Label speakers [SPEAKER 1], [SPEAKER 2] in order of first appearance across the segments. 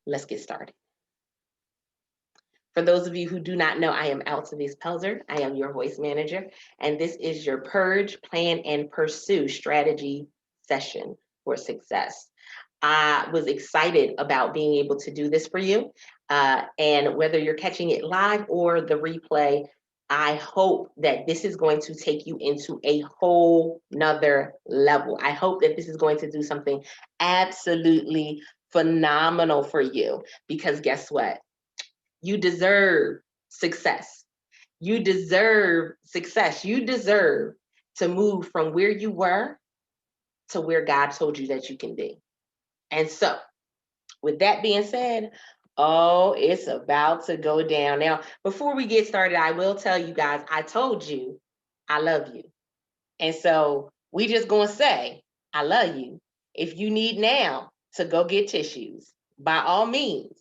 [SPEAKER 1] Let's get started. For those of you who do not know, I am Altavis Pelzer. I am your voice manager, and this is your Purge, Plan, and Pursue strategy session for success. I was excited about being able to do this for you. And whether you're catching it live or the replay, I hope that this is going to take you into a whole nother level. I hope that this is going to do something absolutely phenomenal for you, because guess what? You deserve success. You deserve success. You deserve to move from where you were to where God told you that you can be. And so, with that being said, oh, it's about to go down. Now, before we get started, I will tell you guys, I told you I love you. And so we just gonna say, I love you. If you need now to go get tissues, by all means,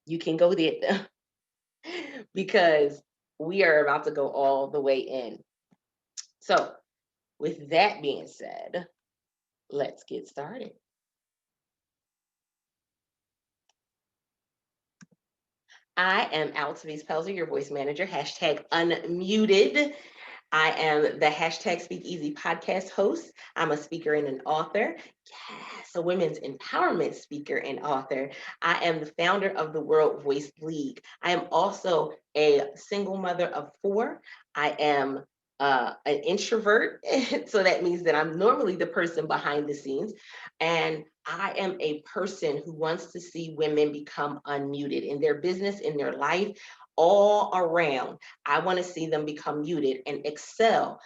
[SPEAKER 1] you can go get them because we are about to go all the way in. So, with that being said, let's get started. I am Altavis Pelzer, your voice manager, hashtag unmuted. I am the hashtag Speak Easy podcast host. I'm a speaker and an author. Yes, a women's empowerment speaker and author. I am the founder of the World Voice League. I am also a single mother of four. I am an introvert, so that means that I'm normally the person behind the scenes. And I am a person who wants to see women become unmuted in their business, in their life, all around. I want to see them become muted and excel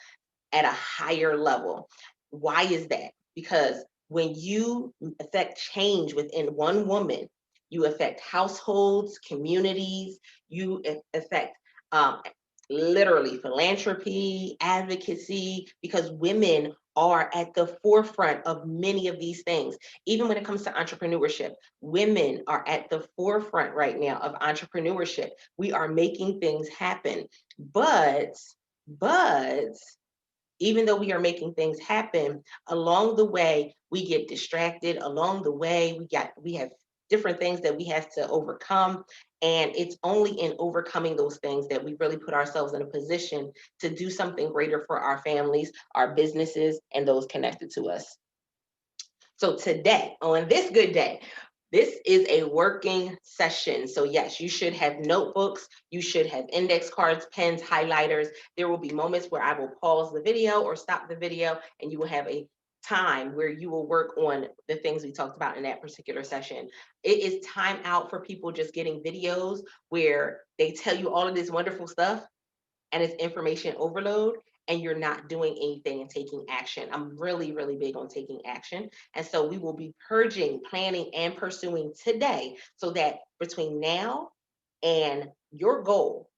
[SPEAKER 1] at a higher level. Why is that? Because when you affect change within one woman, you affect households, communities, you affect um, literally philanthropy, advocacy, because women are at the forefront of many of these things. Even when it comes to entrepreneurship, women are at the forefront right now of entrepreneurship. We are making things happen. But even though we are making things happen, along the way we get distracted. Along the way we have different things that we have to overcome, and it's only in overcoming those things that we really put ourselves in a position to do something greater for our families, our businesses, and those connected to us. So today, on this good day, this is a working session. So yes, you should have notebooks, you should have index cards, pens, highlighters. There will be moments where I will pause the video or stop the video, and you will have a time where you will work on the things we talked about in that particular session. It is time out for people just getting videos where they tell you all of this wonderful stuff and it's information overload, and you're not doing anything and taking action. I'm really, really big on taking action. And so we will be purging, planning, and pursuing today, so that between now and your goal,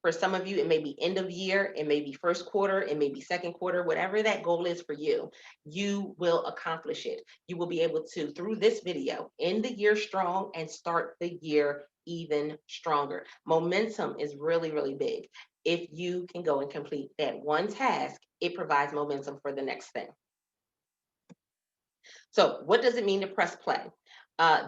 [SPEAKER 1] for some of you, it may be end of year, it may be first quarter, it may be second quarter, whatever that goal is for you, you will accomplish it. You will be able to, through this video, end the year strong and start the year even stronger. Momentum is really, really big. If you can go and complete that one task, it provides momentum for the next thing. So, what does it mean to press play?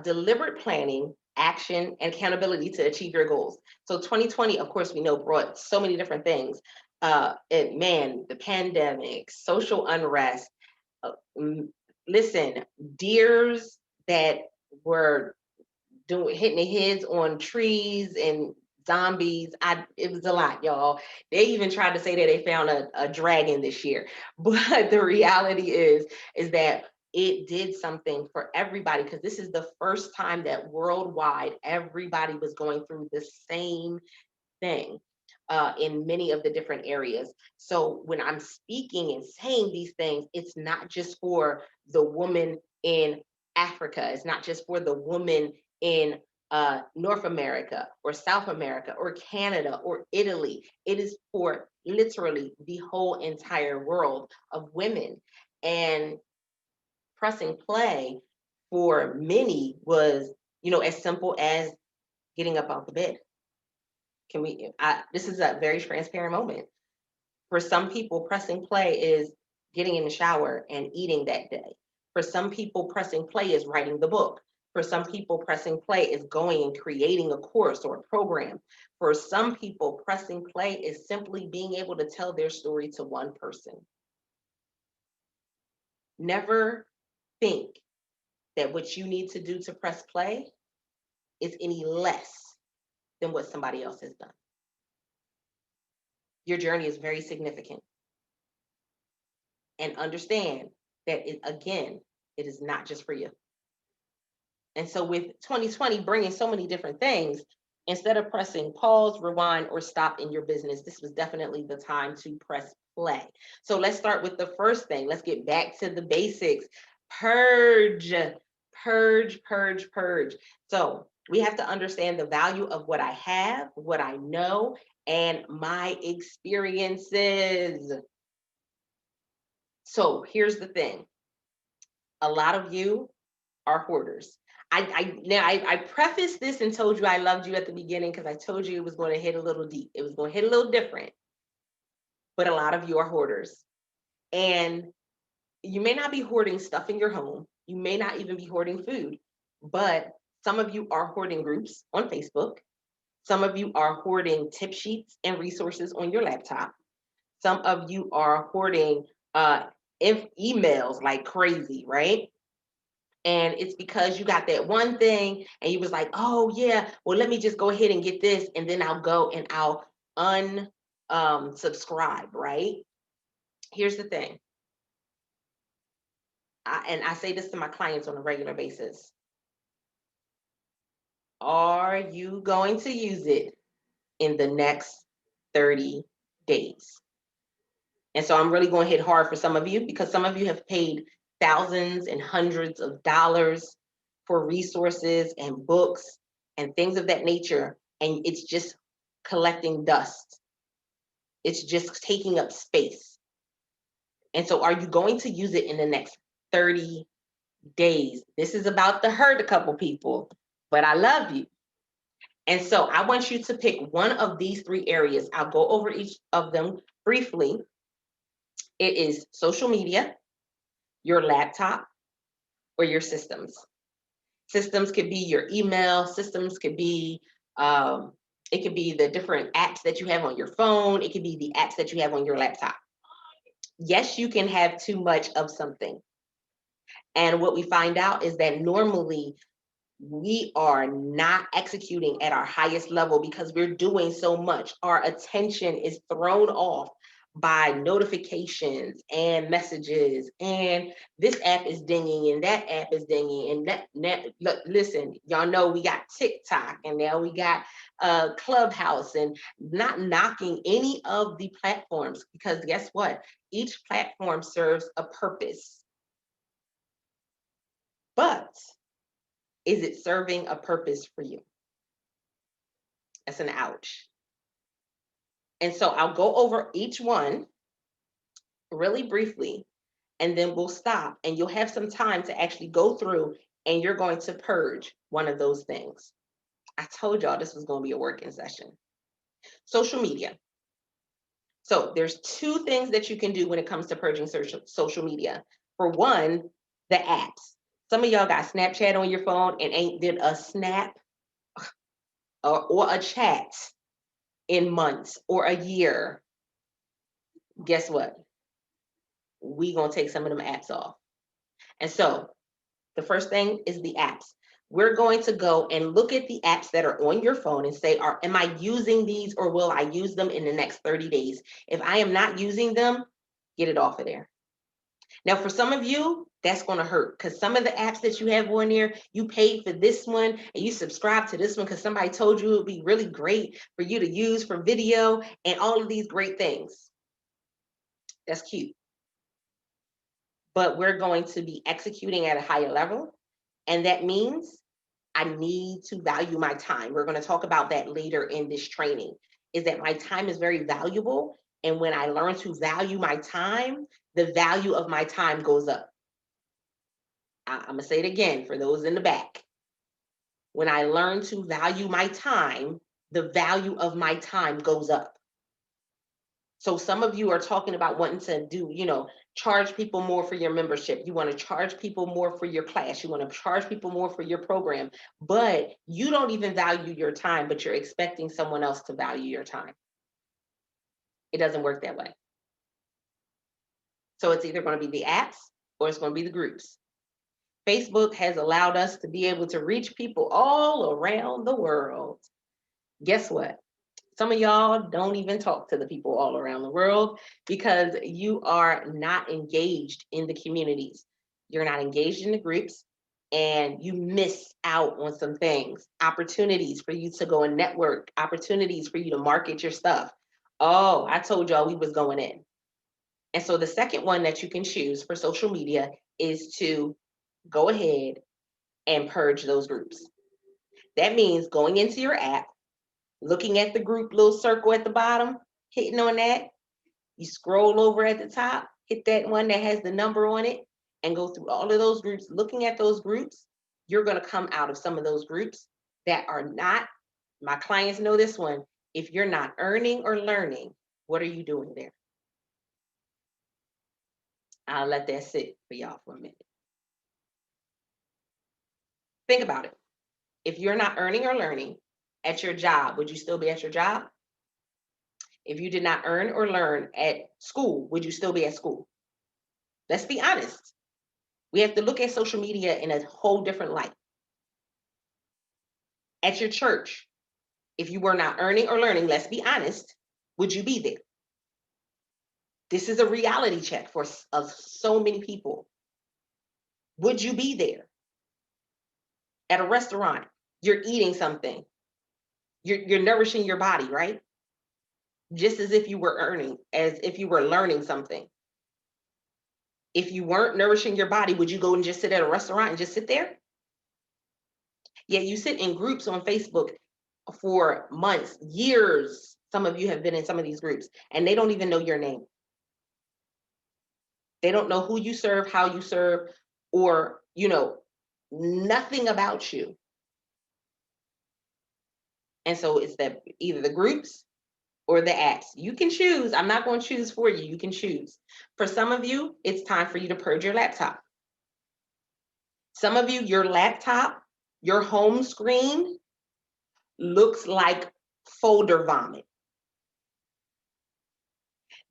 [SPEAKER 1] Deliberate planning, action, and accountability to achieve your goals. So, 2020, of course, we know brought so many different things. The pandemic, social unrest. Uh, Listen, deers that were hitting their heads on trees and zombies. It was a lot, y'all. They even tried to say that they found a dragon this year. But the reality is that it did something for everybody, because this is the first time that worldwide everybody was going through the same thing. In many of the different areas. So when I'm speaking and saying these things, it's not just for the woman in Africa. It's not just for the woman in North America or South America or Canada or Italy. It is for literally the whole entire world of women. And pressing play for many was, as simple as getting up off the bed. This is a very transparent moment. For some people, pressing play is getting in the shower and eating that day. For some people, pressing play is writing the book. For some people, pressing play is going and creating a course or a program. For some people, pressing play is simply being able to tell their story to one person. Never think that what you need to do to press play is any less than what somebody else has done. Your journey is very significant. And understand that it is not just for you. And so with 2020 bringing so many different things, instead of pressing pause, rewind, or stop in your business, this was definitely the time to press play. So let's start with the first thing. Let's get back to the basics. Purge, purge, purge, purge. So we have to understand the value of what I have, what I know, and my experiences. So here's the thing. A lot of you are hoarders. I prefaced this and told you I loved you at the beginning because I told you it was going to hit a little deep. It was going to hit a little different. But a lot of you are hoarders. And you may not be hoarding stuff in your home. You may not even be hoarding food. But some of you are hoarding groups on Facebook. Some of you are hoarding tip sheets and resources on your laptop. Some of you are hoarding emails like crazy, right? And it's because you got that one thing and you was like, oh yeah, well, let me just go ahead and get this. And then I'll go and I'll subscribe, right? Here's the thing. I say this to my clients on a regular basis. Are you going to use it in the next 30 days? And so I'm really going to hit hard for some of you because some of you have paid thousands and hundreds of dollars for resources and books and things of that nature. And it's just collecting dust. It's just taking up space. And so are you going to use it in the next 30 days? This is about to hurt a couple people, but I love you. And so I want you to pick one of these three areas. I'll go over each of them briefly. It is social media, your laptop, or your systems. Systems could be your email, systems could be, it could be the different apps that you have on your phone, it could be the apps that you have on your laptop. Yes, you can have too much of something. And what we find out is that normally we are not executing at our highest level because we're doing so much. Our attention is thrown off by notifications and messages, and this app is dinging and that app is dinging and look, listen, y'all know we got TikTok and now we got Clubhouse, and not knocking any of the platforms because guess what? Each platform serves a purpose. But is it serving a purpose for you? That's an ouch. And so I'll go over each one really briefly, and then we'll stop and you'll have some time to actually go through and you're going to purge one of those things. I told y'all this was going to be a working session. Social media. So there's two things that you can do when it comes to purging social media. For one, the apps. Some of y'all got Snapchat on your phone and ain't did a snap or a chat in months or a year. Guess what? We gonna take some of them apps off. And so the first thing is the apps. We're going to go and look at the apps that are on your phone and say, am I using these or will I use them in the next 30 days? If I am not using them, get it off of there. Now, for some of you, that's going to hurt because some of the apps that you have on there, you paid for this one and you subscribe to this one because somebody told you it would be really great for you to use for video and all of these great things. That's cute. But we're going to be executing at a higher level. And that means I need to value my time. We're going to talk about that later in this training, is that my time is very valuable. And when I learn to value my time, the value of my time goes up. I'm going to say it again for those in the back. When I learn to value my time, the value of my time goes up. So some of you are talking about wanting to do, charge people more for your membership. You want to charge people more for your class. You want to charge people more for your program, but you don't even value your time, but you're expecting someone else to value your time. It doesn't work that way. So it's either going to be the apps or it's going to be the groups. Facebook has allowed us to be able to reach people all around the world. Guess what? Some of y'all don't even talk to the people all around the world because you are not engaged in the communities. You're not engaged in the groups, and you miss out on some things, opportunities for you to go and network, opportunities for you to market your stuff. Oh, I told y'all we was going in. And so the second one that you can choose for social media is to go ahead and purge those groups. That means going into your app, looking at the group little circle at the bottom, hitting on that. You scroll over at the top, hit that one that has the number on it, and go through all of those groups. Looking at those groups, you're going to come out of some of those groups that are not, my clients know this one, if you're not earning or learning, what are you doing there? I'll let that sit for y'all for a minute. Think about it. If you're not earning or learning at your job, would you still be at your job? If you did not earn or learn at school, would you still be at school? Let's be honest. We have to look at social media in a whole different light. At your church, if you were not earning or learning, let's be honest, would you be there? This is a reality check for so many people. Would you be there? At a restaurant, you're eating something. You're nourishing your body, right? Just as if you were earning, as if you were learning something. If you weren't nourishing your body, would you go and just sit at a restaurant and just sit there? Yeah, you sit in groups on Facebook for months, years. Some of you have been in some of these groups, and they don't even know your name. They don't know who you serve, how you serve, or, nothing about you. And so it's that either the groups or the apps. You can choose. I'm not going to choose for you. You can choose. For some of you, it's time for you to purge your laptop. Some of you, your laptop, your home screen looks like folder vomit.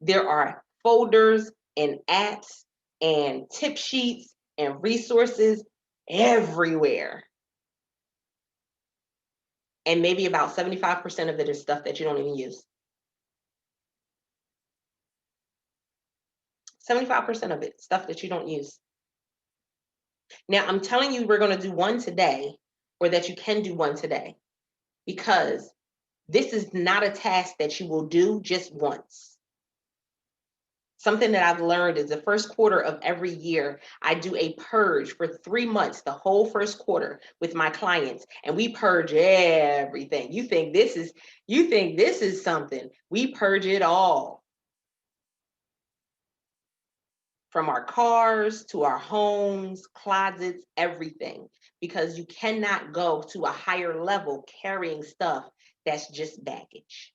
[SPEAKER 1] There are folders and apps and tip sheets and resources everywhere. And maybe about 75% of it is stuff that you don't even use. 75% of it, stuff that you don't use. Now, I'm telling you, we're going to do one today, or that you can do one today, because this is not a task that you will do just once. Something that I've learned is the first quarter of every year, I do a purge for 3 months, the whole first quarter with my clients, and we purge everything. You think this is something, we purge it all. From our cars to our homes, closets, everything, because you cannot go to a higher level carrying stuff that's just baggage.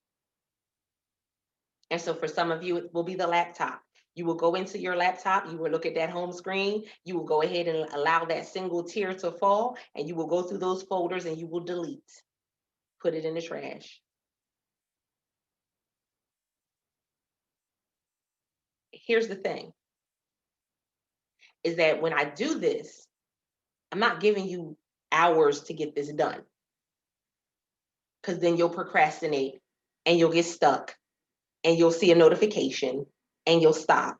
[SPEAKER 1] And so for some of you, it will be the laptop. You will go into your laptop, you will look at that home screen, you will go ahead and allow that single tear to fall, and you will go through those folders and you will delete, put it in the trash. Here's the thing, is that when I do this, I'm not giving you hours to get this done, because then you'll procrastinate and you'll get stuck and you'll see a notification and you'll stop,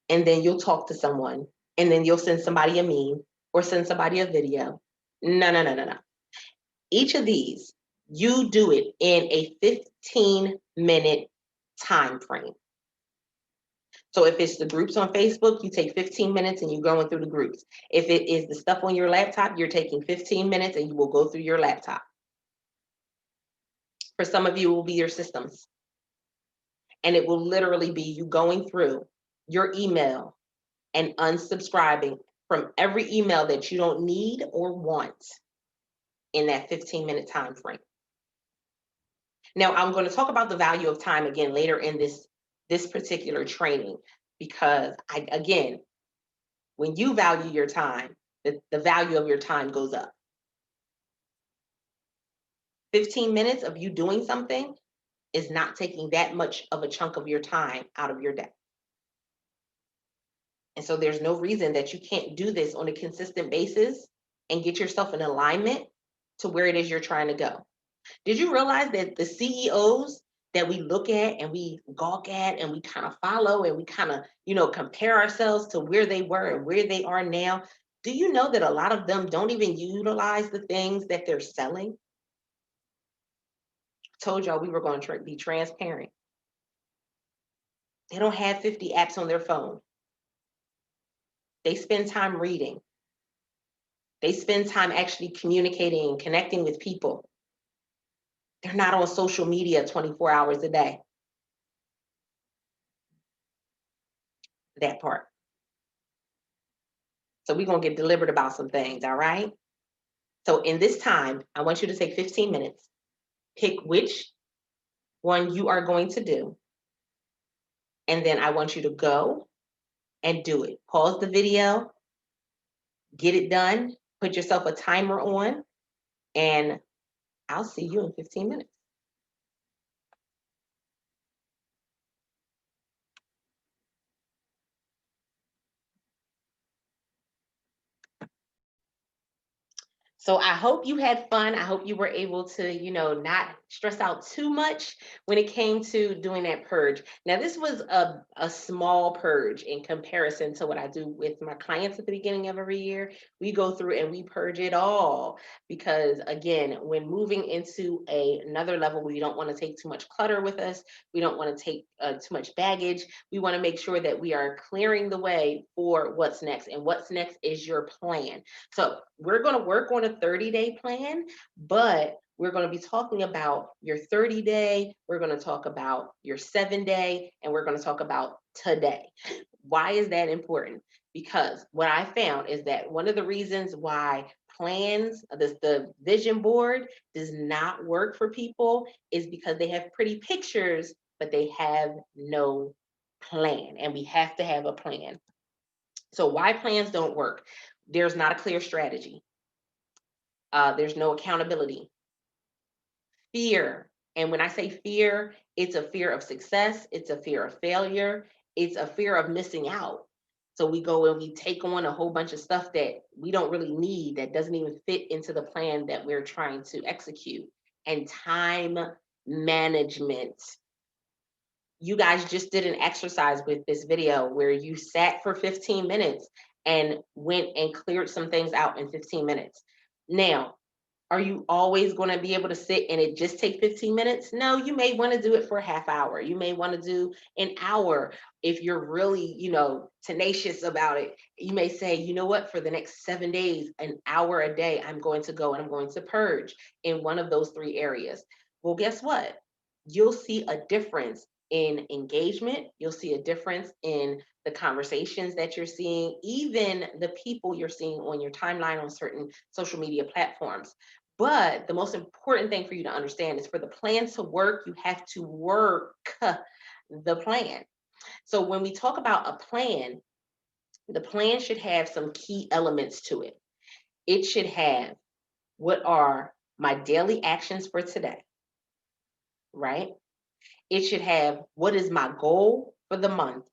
[SPEAKER 1] and then you'll talk to someone, and then you'll send somebody a meme or send somebody a video. No. Each of these, you do it in a 15-minute time frame. So if it's the groups on Facebook, you take 15 minutes and you're going through the groups. If it is the stuff on your laptop, you're taking 15 minutes and you will go through your laptop. For some of you, it will be your systems. And it will literally be you going through your email and unsubscribing from every email that you don't need or want in that 15-minute time frame. Now, I'm going to talk about the value of time again later in this this particular training because again, when you value your time, the value of your time goes up. 15 minutes of you doing something is not taking that much of a chunk of your time out of your day. And so there's no reason that you can't do this on a consistent basis and get yourself in alignment to where it is you're trying to go. Did you realize that the CEOs that we look at and we gawk at and we kind of follow and we kind of, compare ourselves to where they were and where they are now? Do you know that a lot of them don't even utilize the things that they're selling? Told y'all we were going to be transparent. They don't have 50 apps on their phone. They spend time reading. They spend time actually communicating and connecting with people. They're not on social media 24 hours a day. That part. So we're going to get deliberate about some things, all right? So in this time, I want you to take 15 minutes, pick which one you are going to do, and then I want you to go and do it. Pause the video, get it done, put yourself a timer on, and I'll see you in 15 minutes. So I hope you had fun. I hope you were able to, not stress out too much when it came to doing that purge. Now, this was a small purge in comparison to what I do with my clients at the beginning of every year. We go through and we purge it all because, again, when moving into another level, we don't want to take too much clutter with us. We don't want to take too much baggage. We want to make sure that we are clearing the way for what's next. And what's next is your plan. So we're going to work on a 30-day plan, but we're going to be talking about your 30-day, we're going to talk about your 7-day, and we're going to talk about today. Why is that important? Because what I found is that one of the reasons why plans, the vision board does not work for people is because they have pretty pictures, but they have no plan, and we have to have a plan. So why plans don't work? There's not a clear strategy. There's no accountability. Fear. And when I say fear, it's a fear of success. It's a fear of failure. It's a fear of missing out. So we go and we take on a whole bunch of stuff that we don't really need, that doesn't even fit into the plan that we're trying to execute. And time management. You guys just did an exercise with this video where you sat for 15 minutes and went and cleared some things out in 15 minutes. Now, are you always going to be able to sit and it just take 15 minutes? No, you may want to do it for a half hour. You may want to do an hour. If you're really, tenacious about it, you may say, you know what, for the next 7 days, an hour a day, I'm going to go and I'm going to purge in one of those 3 areas. Well, guess what? You'll see a difference in engagement. You'll see a difference in the conversations that you're seeing, even the people you're seeing on your timeline on certain social media platforms. But the most important thing for you to understand is for the plan to work, you have to work the plan. So when we talk about a plan, the plan should have some key elements to it. It should have what are my daily actions for today, right? It should have what is my goal for the month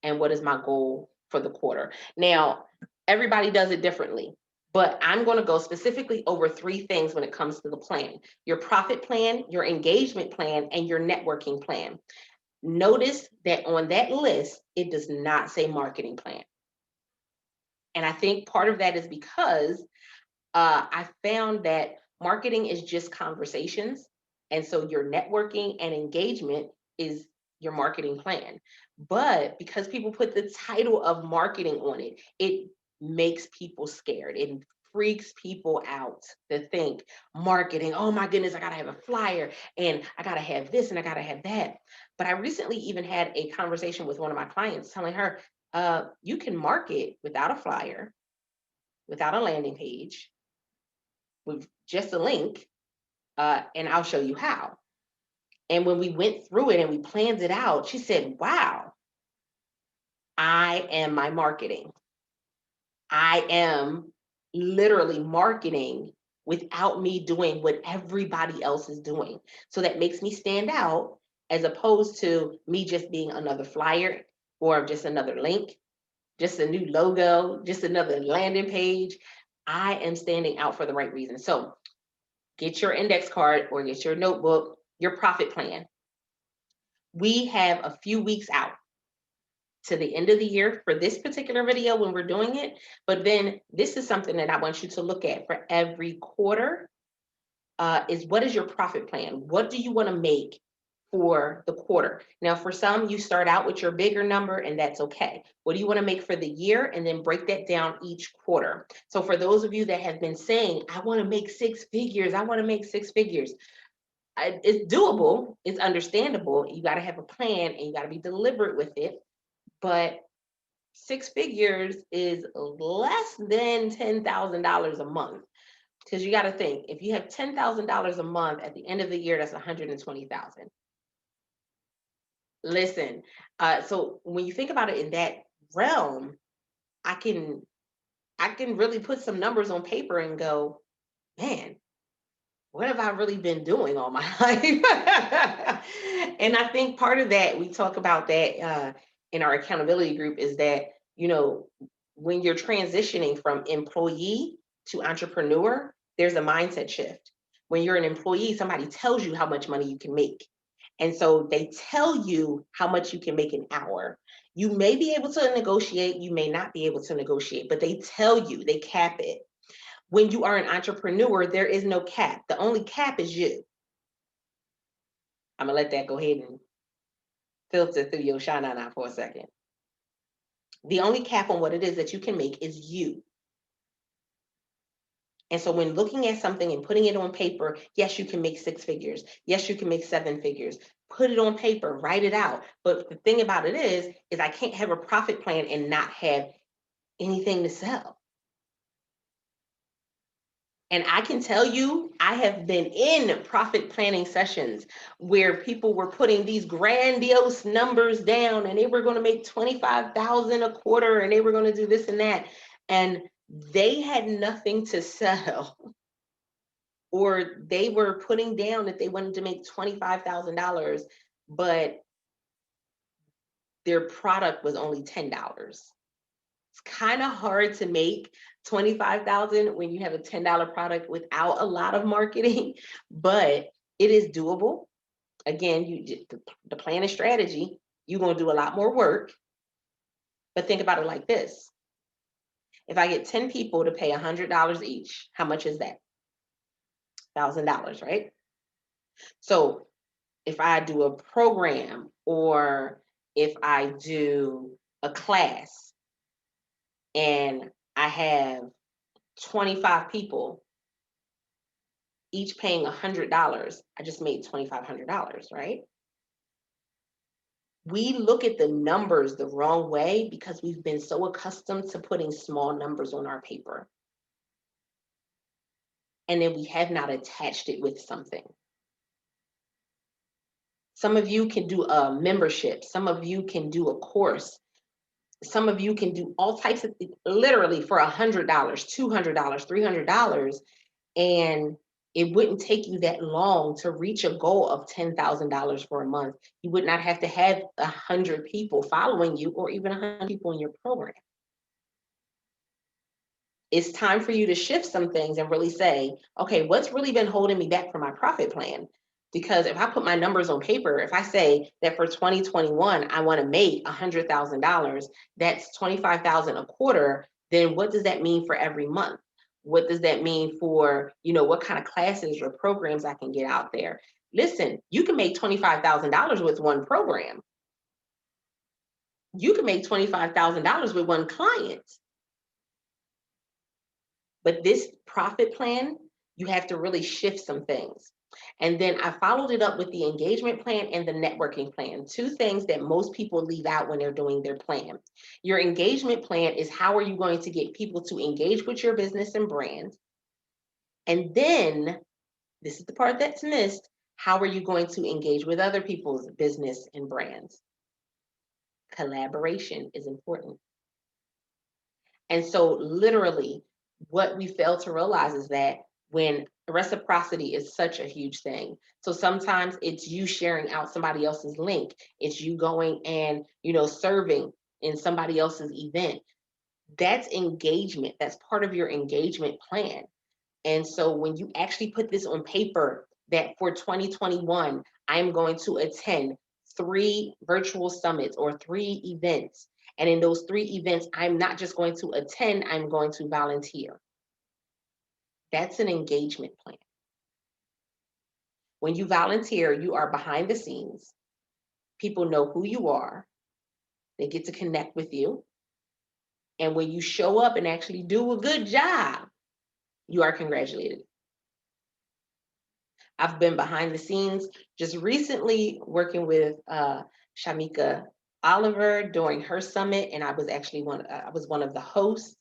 [SPEAKER 1] and what is my goal for the quarter. Now, everybody does it differently, but I'm going to go specifically over 3 things when it comes to the plan: your profit plan, your engagement plan, and your networking plan. Notice that on that list, it does not say marketing plan. And I think part of that is because I found that marketing is just conversations. And so your networking and engagement is your marketing plan. But because people put the title of marketing on it, it makes people scared. It freaks people out to think marketing, oh my goodness, I gotta have a flyer and I gotta have this and I gotta have that. But I recently even had a conversation with one of my clients telling her, you can market without a flyer, without a landing page, with just a link, and I'll show you how. And when we went through it and we planned it out, she said, wow, I am my marketing. I am literally marketing without me doing what everybody else is doing. So that makes me stand out as opposed to me just being another flyer or just another link, just a new logo, just another landing page. I am standing out for the right reason. So get your index card or get your notebook, your profit plan. We have a few weeks out to the end of the year for this particular video when we're doing it. But then this is something that I want you to look at for every quarter is what is your profit plan? What do you want to make for the quarter? Now, for some, you start out with your bigger number and that's okay. What do you want to make for the year? And then break that down each quarter. So for those of you that have been saying, I want to make 6 figures, I want to make 6 figures. It's doable, it's understandable. You got to have a plan and you got to be deliberate with it. But 6 figures is less than $10,000 a month. Because you got to think, if you have $10,000 a month at the end of the year, that's 120,000. Listen, so when you think about it in that realm, I can really put some numbers on paper and go, man, what have I really been doing all my life? And I think part of that, we talk about that in our accountability group, is that, you know, when you're transitioning from employee to entrepreneur, there's a mindset shift. When you're an employee, somebody tells you how much money you can make. And so they tell you how much you can make an hour. You may be able to negotiate, you may not be able to negotiate, but they tell you, they cap it. When you are an entrepreneur, there is no cap. The only cap is you. I'm gonna let that go ahead and filter through your shana now for a second. The only cap on what it is that you can make is you. And so when looking at something and putting it on paper, yes, you can make 6 figures. Yes, you can make 7 figures. Put it on paper, write it out. But the thing about it is I can't have a profit plan and not have anything to sell. And I can tell you, I have been in profit planning sessions where people were putting these grandiose numbers down and they were going to make 25,000 a quarter and they were going to do this and that. And they had nothing to sell. Or they were putting down that they wanted to make $25,000, but their product was only $10. It's kind of hard to make 25,000 when you have a $10 product without a lot of marketing, but it is doable. Again, the plan and strategy, you're going to do a lot more work. But think about it like this. If I get 10 people to pay $100 each, how much is that? $1,000, right? So if I do a program or if I do a class and I have 25 people each paying $100, I just made $2,500, right? We look at the numbers the wrong way because we've been so accustomed to putting small numbers on our paper. And then we have not attached it with something. Some of you can do a membership. Some of you can do a course. Some of you can do all types of things, literally for $100, $200, $300, and it wouldn't take you that long to reach a goal of $10,000 for a month. You would not have to have 100 people following you or even 100 people in your program. It's time for you to shift some things and really say, okay, what's really been holding me back from my profit plan? Because if I put my numbers on paper, if I say that for 2021, I want to make $100,000, that's 25,000 a quarter, then what does that mean for every month? What does that mean for, what kind of classes or programs I can get out there? Listen, you can make $25,000 with one program. You can make $25,000 with one client. But this profit plan, you have to really shift some things. And then I followed it up with the engagement plan and the networking plan, 2 things that most people leave out when they're doing their plan. Your engagement plan is how are you going to get people to engage with your business and brand? And then, this is the part that's missed, How are you going to engage with other people's business and brands? Collaboration is important. And so, literally, what we fail to realize is that when reciprocity is such a huge thing. So sometimes it's you sharing out somebody else's link, it's you going and, serving in somebody else's event. That's engagement. That's part of your engagement plan. And so when you actually put this on paper, that for 2021, I'm going to attend 3 virtual summits or 3 events. And in those 3 events, I'm not just going to attend, I'm going to volunteer. That's an engagement plan. When you volunteer, you are behind the scenes. People know who you are. They get to connect with you. And when you show up and actually do a good job, you are congratulated. I've been behind the scenes just recently working with Shamika Oliver during her summit, and I was actually one of the hosts.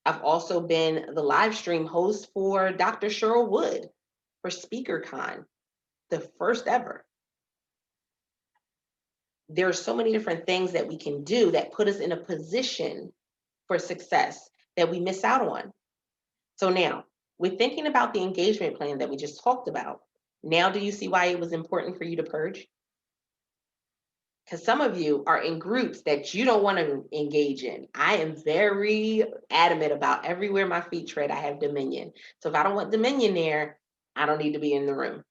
[SPEAKER 1] I've also been the live stream host for Dr. Cheryl Wood for SpeakerCon, the first ever. There are so many different things that we can do that put us in a position for success that we miss out on. So now, with thinking about the engagement plan that we just talked about, now do you see why it was important for you to purge? Because some of you are in groups that you don't want to engage in. I am very adamant about everywhere my feet tread, I have dominion. So if I don't want dominion there, I don't need to be in the room.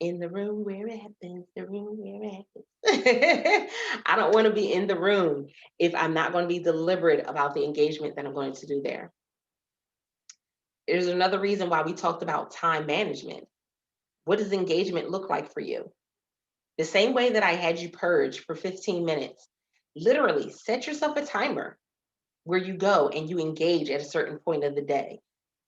[SPEAKER 1] In the room where it happens, the room where it happens. I don't want to be in the room if I'm not going to be deliberate about the engagement that I'm going to do there. There's another reason why we talked about time management. What does engagement look like for you? The same way that I had you purge for 15 minutes, literally set yourself a timer where you go and you engage at a certain point of the day.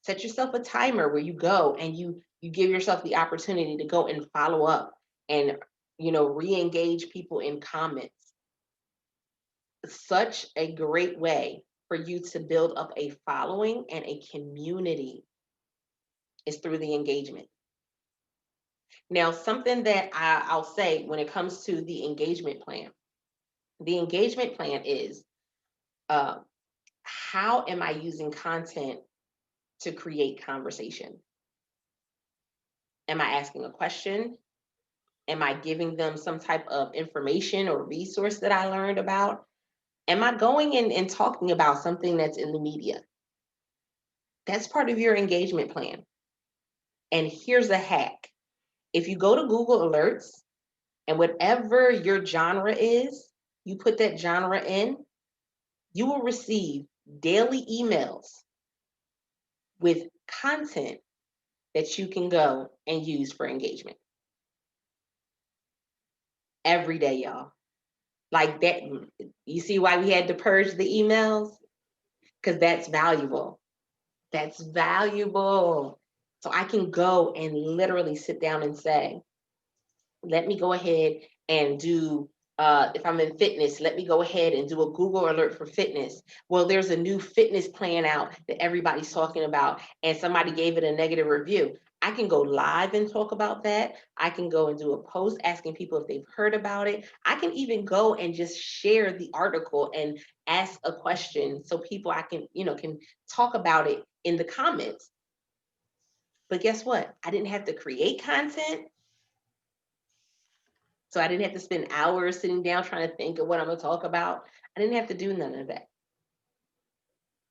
[SPEAKER 1] Set yourself a timer where you go and you give yourself the opportunity to go and follow up and re-engage people in comments. Such a great way for you to build up a following and a community is through the engagement. Now, something that I'll say when it comes to the engagement plan is how am I using content to create conversation? Am I asking a question? Am I giving them some type of information or resource that I learned about? Am I going in and talking about something that's in the media? That's part of your engagement plan. And here's a hack. If you go to Google Alerts and whatever your genre is, you put that genre in, you will receive daily emails with content that you can go and use for engagement. Every day, y'all. Like that, you see why we had to purge the emails? Because that's valuable. That's valuable. So I can go and literally sit down and say, let me go ahead and do, if I'm in fitness, let me go ahead and do a Google alert for fitness. Well, there's a new fitness plan out that everybody's talking about, and somebody gave it a negative review. I can go live and talk about that. I can go and do a post asking people if they've heard about it. I can even go and just share the article and ask a question so people can talk about it in the comments. But guess what? I didn't have to create content. So I didn't have to spend hours sitting down trying to think of what I'm going to talk about. I didn't have to do none of that.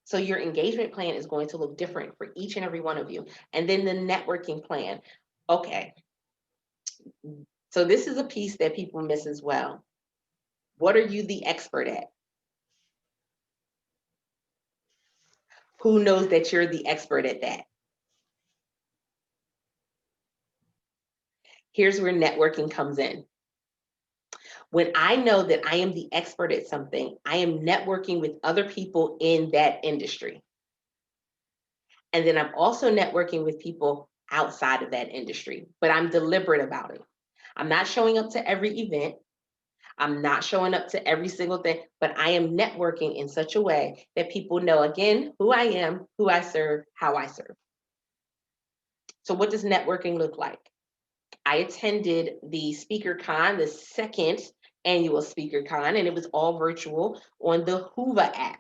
[SPEAKER 1] So your engagement plan is going to look different for each and every one of you. And then the networking plan. Okay. So this is a piece that people miss as well. What are you the expert at? Who knows that you're the expert at that? Here's where networking comes in. When I know that I am the expert at something, I am networking with other people in that industry. And then I'm also networking with people outside of that industry, but I'm deliberate about it. I'm not showing up to every event. I'm not showing up to every single thing, but I am networking in such a way that people know, again, who I am, who I serve, how I serve. So what does networking look like? I attended the SpeakerCon, the second annual SpeakerCon, and it was all virtual on the Hoover app.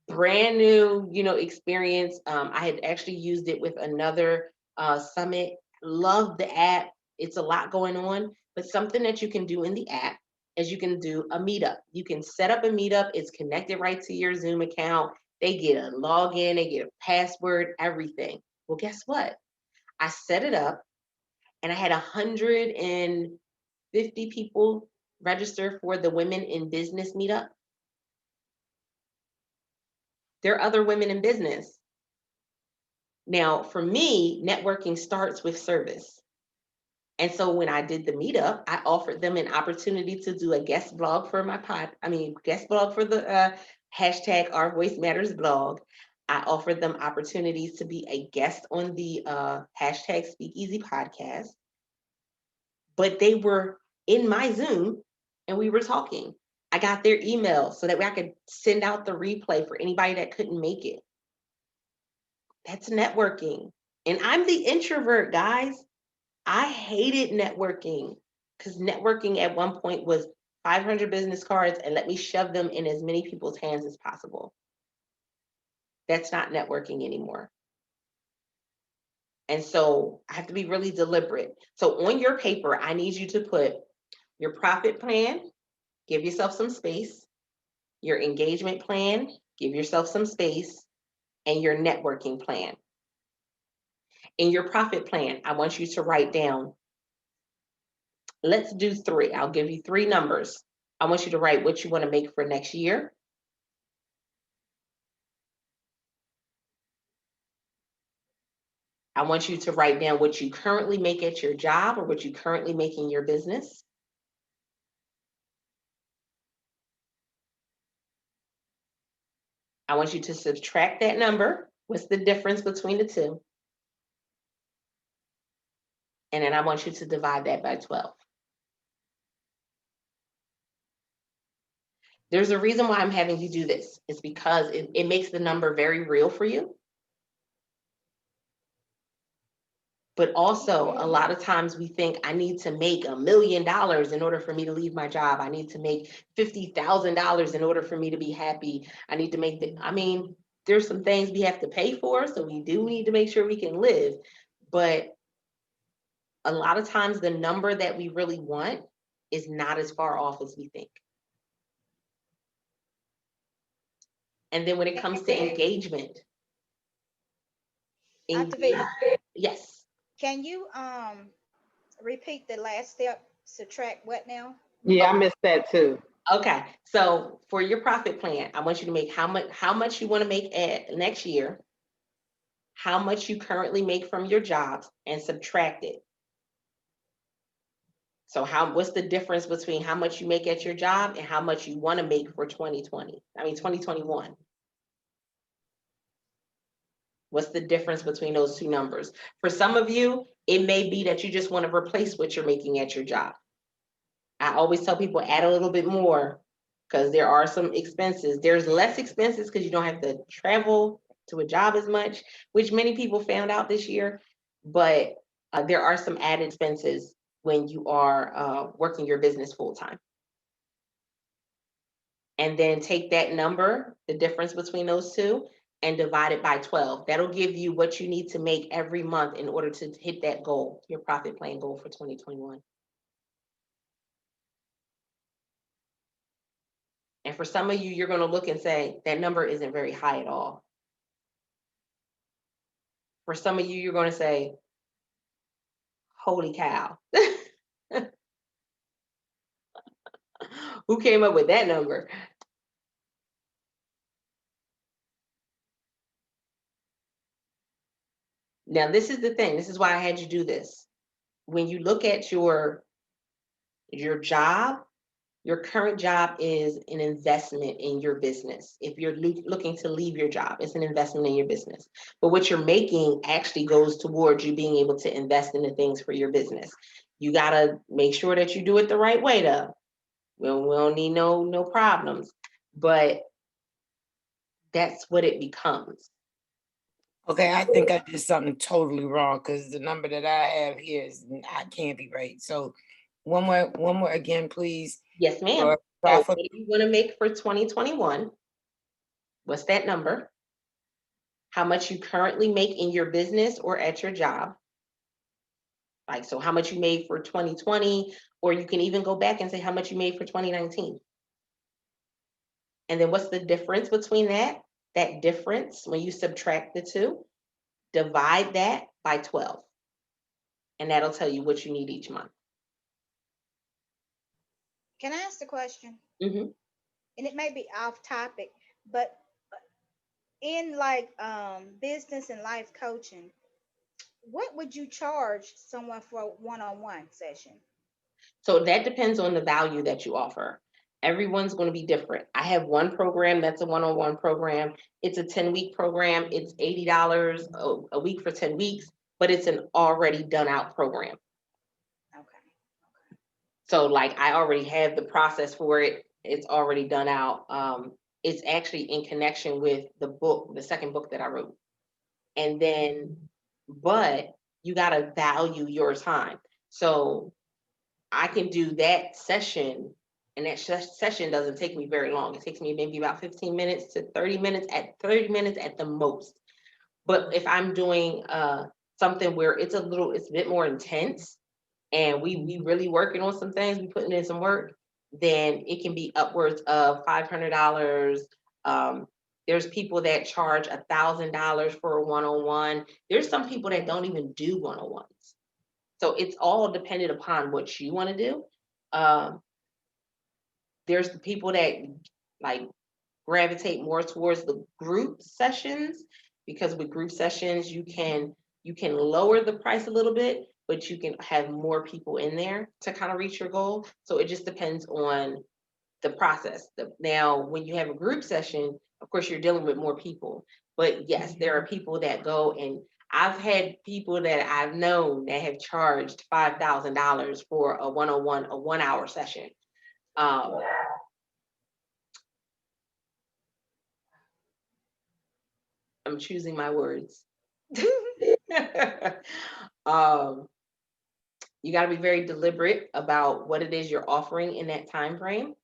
[SPEAKER 1] Brand new, experience. I had actually used it with another summit. Love the app. It's a lot going on, but something that you can do in the app is you can do a meetup. You can set up a meetup. It's connected right to your Zoom account. They get a login, they get a password, everything. Well, guess what? I set it up and I had 150 people register for the Women in Business meetup. There are other women in business. Now, for me, networking starts with service. And so when I did the meetup, I offered them an opportunity to do a guest blog for guest blog for the hashtag Our Voice Matters blog. I offered them opportunities to be a guest on the hashtag Speakeasy podcast. But they were in my Zoom and we were talking. I got their email so that way I could send out the replay for anybody that couldn't make it. That's networking. And I'm the introvert, guys. I hated networking because networking at one point was 500 business cards and let me shove them in as many people's hands as possible. That's not networking anymore. And so I have to be really deliberate. So on your paper, I need you to put your profit plan, give yourself some space, your engagement plan, give yourself some space, and your networking plan. In your profit plan, I want you to write down, let's do 3. I'll give you 3 numbers. I want you to write what you want to make for next year. I want you to write down what you currently make at your job or what you currently make in your business. I want you to subtract that number. What's the difference between the two? And then I want you to divide that by 12. There's a reason why I'm having you do this. It's because it makes the number very real for you. But also, a lot of times we think I need to make $1 million in order for me to leave my job. I need to make $50,000 in order for me to be happy. I need to make there's some things we have to pay for, so we do need to make sure we can live. But a lot of times the number that we really want is not as far off as we think. And then when it comes to engagement, yes.
[SPEAKER 2] Can you repeat the last step? Subtract what now?
[SPEAKER 3] Yeah, I missed that too.
[SPEAKER 1] Okay, so for your profit plan, I want you to make how much you want to make at next year, how much you currently make from your jobs, and subtract it. So what's the difference between how much you make at your job and how much you want to make for 2021? What's the difference between those two numbers? For some of you, it may be that you just want to replace what you're making at your job. I always tell people add a little bit more because there are some expenses. There's less expenses because you don't have to travel to a job as much, which many people found out this year. But there are some added expenses when you are working your business full time. And then take that number, the difference between those two, and divide it by 12. That'll give you what you need to make every month in order to hit that goal, your profit plan goal for 2021. And for some of you, you're going to look and say, that number isn't very high at all. For some of you, you're going to say, holy cow. Who came up with that number? Now, this is the thing. This is why I had you do this. When you look at your job, your current job is an investment in your business. If you're looking to leave your job, it's an investment in your business. But what you're making actually goes towards you being able to invest in the things for your business. You got to make sure that you do it the right way, though. We don't need no problems. But that's what it becomes.
[SPEAKER 3] Okay, I think I did something totally wrong because the number that I have here is I can't be right. So one more again, please.
[SPEAKER 1] Yes, ma'am.
[SPEAKER 3] For
[SPEAKER 1] So
[SPEAKER 3] profit.
[SPEAKER 1] what do you want to make for 2021? What's that number? How much you currently make in your business or at your job? Like, so how much you made for 2020, or you can even go back and say how much you made for 2019. And then what's the difference between that? That difference, when you subtract the two, divide that by 12. And that'll tell you what you need each month.
[SPEAKER 2] Can I ask the question?
[SPEAKER 1] Hmm.
[SPEAKER 2] And it may be off topic, but in like business and life coaching, what would you charge someone for a one-on-one session?
[SPEAKER 1] So that depends on the value that you offer. Everyone's going to be different. I have one program that's a one-on-one program. It's a 10-week program. It's $80 a week for 10 weeks, but it's an already done out program.
[SPEAKER 2] Okay.
[SPEAKER 1] So like I already have the process for it. It's already done out. It's actually in connection with the book, the second book that I wrote. And then, but you got to value your time. So I can do that session, and that session doesn't take me very long. It takes me maybe about 15 minutes to 30 minutes, at 30 minutes at the most. But if I'm doing something where it's a bit more intense, and we really working on some things, we putting in some work, then it can be upwards of $500. There's people that charge $1,000 for a one-on-one. There's some people that don't even do one-on-ones. So it's all dependent upon what you want to do. Um, there's the people that like gravitate more towards the group sessions, because with group sessions you can lower the price a little bit, but you can have more people in there to kind of reach your goal. So it just depends on the process. Now, when you have a group session, of course, you're dealing with more people. But yes, there are people that go, and I've had people that I've known that have charged $5,000 for a one-on-one, a 1 hour session. Um, I'm choosing my words. um, you got to be very deliberate about what it is you're offering in that time frame,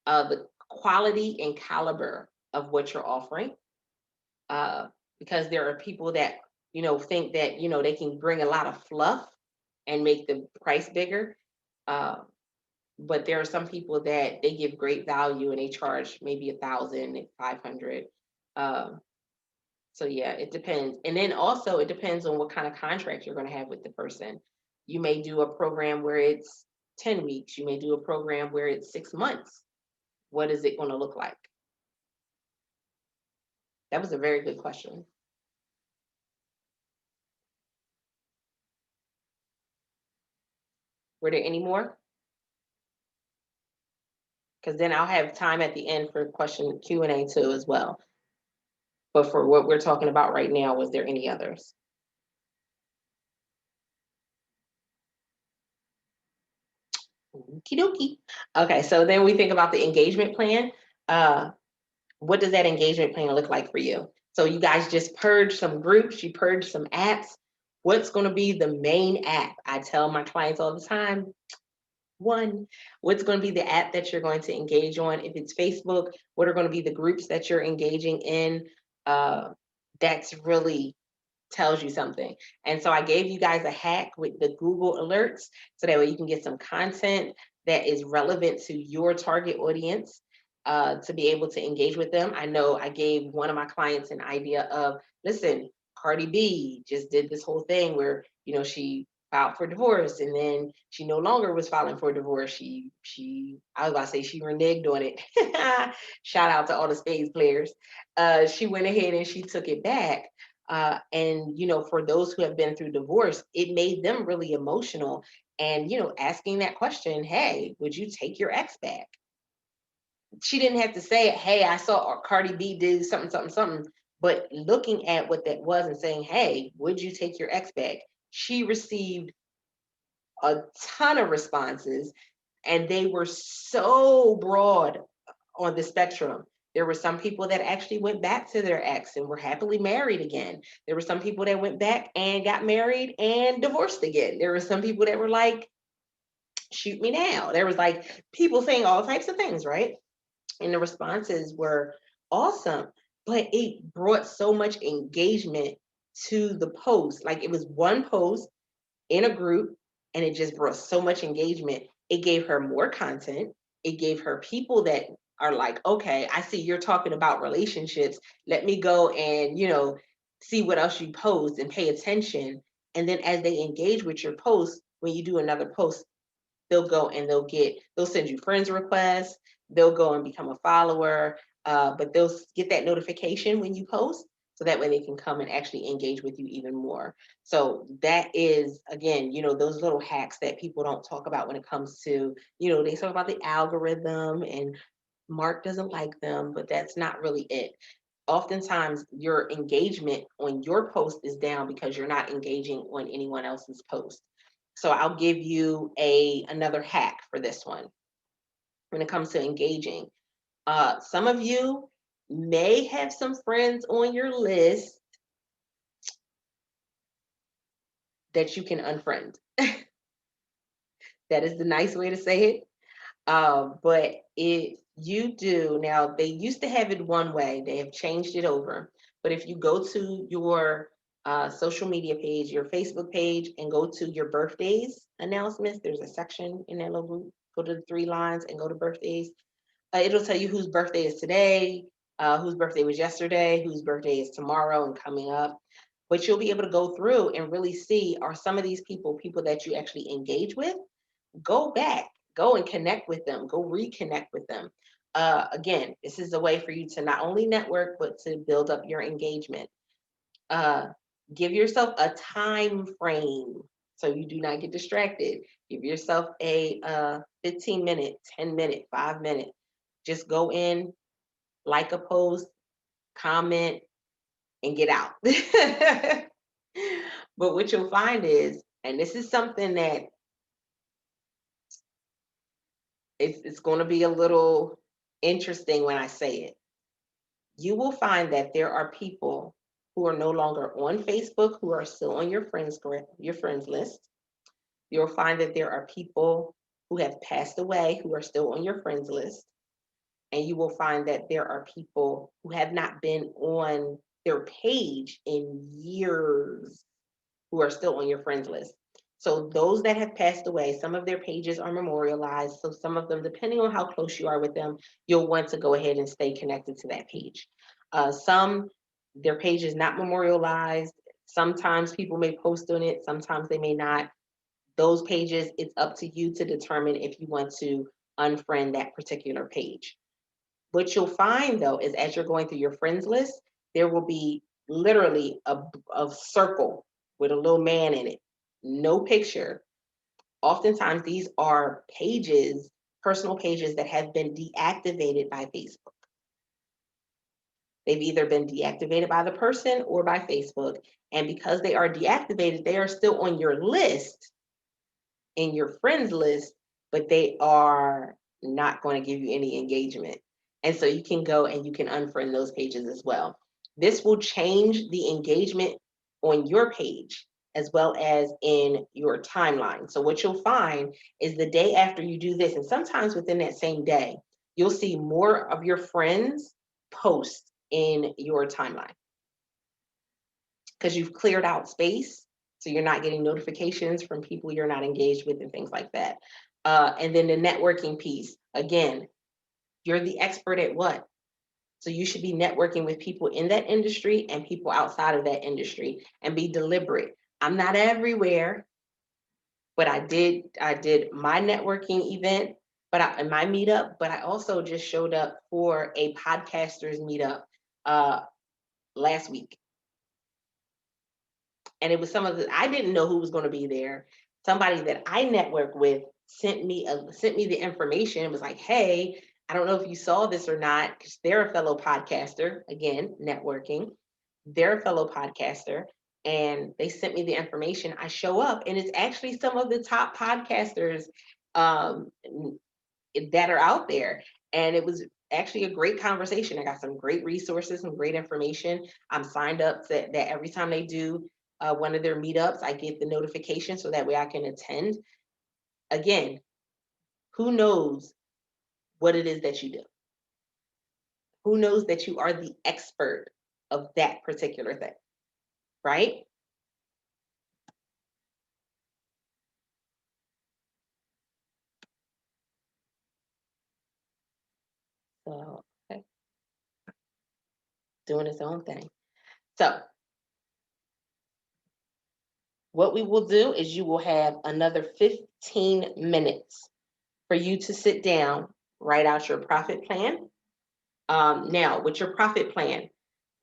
[SPEAKER 1] the quality and caliber of what you're offering, uh, because there are people that think that they can bring a lot of fluff and make the price bigger, uh, but there are some people that they give great value and they charge maybe 1,000, 500. um, so yeah, it depends. And then also it depends on what kind of contract you're going to have with the person. You may do a program where it's 10 weeks, you may do a program where it's 6 months. What is it going to look like? That was a very good question. Were there any more? Because then I'll have time at the end for question Q&A too as well. But for what we're talking about right now, was there any others? Okie dokie. Okay, so then we think about the engagement plan. Uh, what does that engagement plan look like for you? So you guys just purge some groups, you purge some apps. What's going to be the main app? I tell my clients all the time, one, what's going to be the app that you're going to engage on? If it's Facebook, what are going to be the groups that you're engaging in? Uh, that's really tells you something. And so I gave you guys a hack with the Google alerts, so that way you can get some content that is relevant to your target audience, to be able to engage with them. I know I gave one of my clients an idea of, listen, Cardi B just did this whole thing where, she filed for divorce, and then she no longer was filing for divorce. I was about to say she reneged on it. Shout out to all the spades players. She went ahead and she took it back. And for those who have been through divorce, it made them really emotional. And asking that question, hey, would you take your ex back? She didn't have to say, hey, I saw Cardi B did something, something, something. But looking at what that was and saying, hey, would you take your ex back? She received a ton of responses, and they were so broad on the spectrum. There were some people that actually went back to their ex and were happily married again. There were some people that went back and got married and divorced again. There were some people that were like, shoot me now. There was like people saying all types of things, right? And the responses were awesome, but it brought so much engagement to the post. Like it was one post in a group, and it just brought so much engagement. It gave her more content. It gave her people that are like, okay, I see you're talking about relationships. Let me go and, see what else you post and pay attention. And then as they engage with your post, when you do another post, they'll go and they'll send you friends requests. They'll go and become a follower, but they'll get that notification when you post, so that way they can come and actually engage with you even more. So that is, again, those little hacks that people don't talk about when it comes to, they talk about the algorithm and Mark doesn't like them, but that's not really it. Oftentimes your engagement on your post is down because you're not engaging on anyone else's post. So I'll give you another hack for this one when it comes to engaging. Some of you may have some friends on your list that you can unfriend. That is the nice way to say it. But if you do, now they used to have it one way, they have changed it over. But if you go to your social media page, your Facebook page, and go to your birthdays announcements, there's a section in that little group. Go to the 3 lines and go to birthdays. It'll tell you whose birthday is today, whose birthday was yesterday, whose birthday is tomorrow and coming up. But you'll be able to go through and really see, are some of these people that you actually engage with? Go back, go and connect with them, go reconnect with them. Again, this is a way for you to not only network, but to build up your engagement. Uh, Give yourself a time frame so you do not get distracted. Give yourself a 15-minute, 10-minute, 5-minute. Just go in, like a post, comment, and get out. But what you'll find is, and this is something that it's going to be a little interesting when I say it. You will find that there are people who are no longer on Facebook who are still on your friends list. You'll find that there are people who have passed away who are still on your friends list. And you will find that there are people who have not been on their page in years who are still on your friends list. So those that have passed away, some of their pages are memorialized. So some of them, depending on how close you are with them, you'll want to go ahead and stay connected to that page. Some, their page is not memorialized. Sometimes people may post on it, sometimes they may not. Those pages, it's up to you to determine if you want to unfriend that particular page. What you'll find though is as you're going through your friends list, there will be literally a circle with a little man in it, no picture. Oftentimes these are pages, personal pages that have been deactivated by Facebook. They've either been deactivated by the person or by Facebook. And because they are deactivated, they are still on your list, in your friends list, but they are not going to give you any engagement. And so you can go and you can unfriend those pages as well. This will change the engagement on your page as well as in your timeline. So what you'll find is the day after you do this, and sometimes within that same day, you'll see more of your friends post in your timeline because you've cleared out space. So you're not getting notifications from people you're not engaged with and things like that. And then the networking piece, again, you're the expert at what? So you should be networking with people in that industry and people outside of that industry and be deliberate. I'm not everywhere, but I did my networking event, in my meetup, but I also just showed up for a podcasters meetup last week. And it was I didn't know who was going to be there. Somebody that I network with sent me the information. It was like, hey, I don't know if you saw this or not, because they're a fellow podcaster. Again, networking. They're a fellow podcaster, and they sent me the information. I show up, and it's actually some of the top podcasters that are out there. And it was actually a great conversation. I got some great resources, some great information. I'm signed up that every time they do one of their meetups, I get the notification so that way I can attend. Again, who knows what it is that you do? Who knows that you are the expert of that particular thing, right? So, okay, doing its own thing. So, what we will do is you will have another 15 minutes for you to sit down, write out your profit plan. Now, with your profit plan,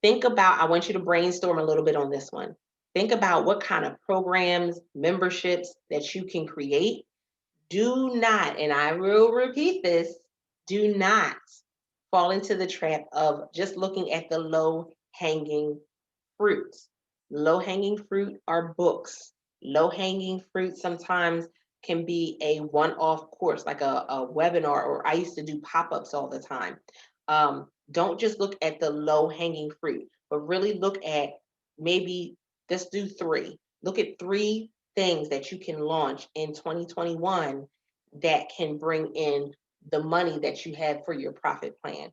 [SPEAKER 1] think about, I want you to brainstorm a little bit on this one. Think about what kind of programs, memberships that you can create. Do not, and I will repeat this, do not fall into the trap of just looking at the low hanging fruits. Low hanging fruit are books. Low hanging fruit sometimes can be a one off course, like a webinar, or I used to do pop ups all the time. Don't just look at the low hanging fruit, but really look at maybe let's do three. Look at three things that you can launch in 2021 that can bring in the money that you have for your profit plan.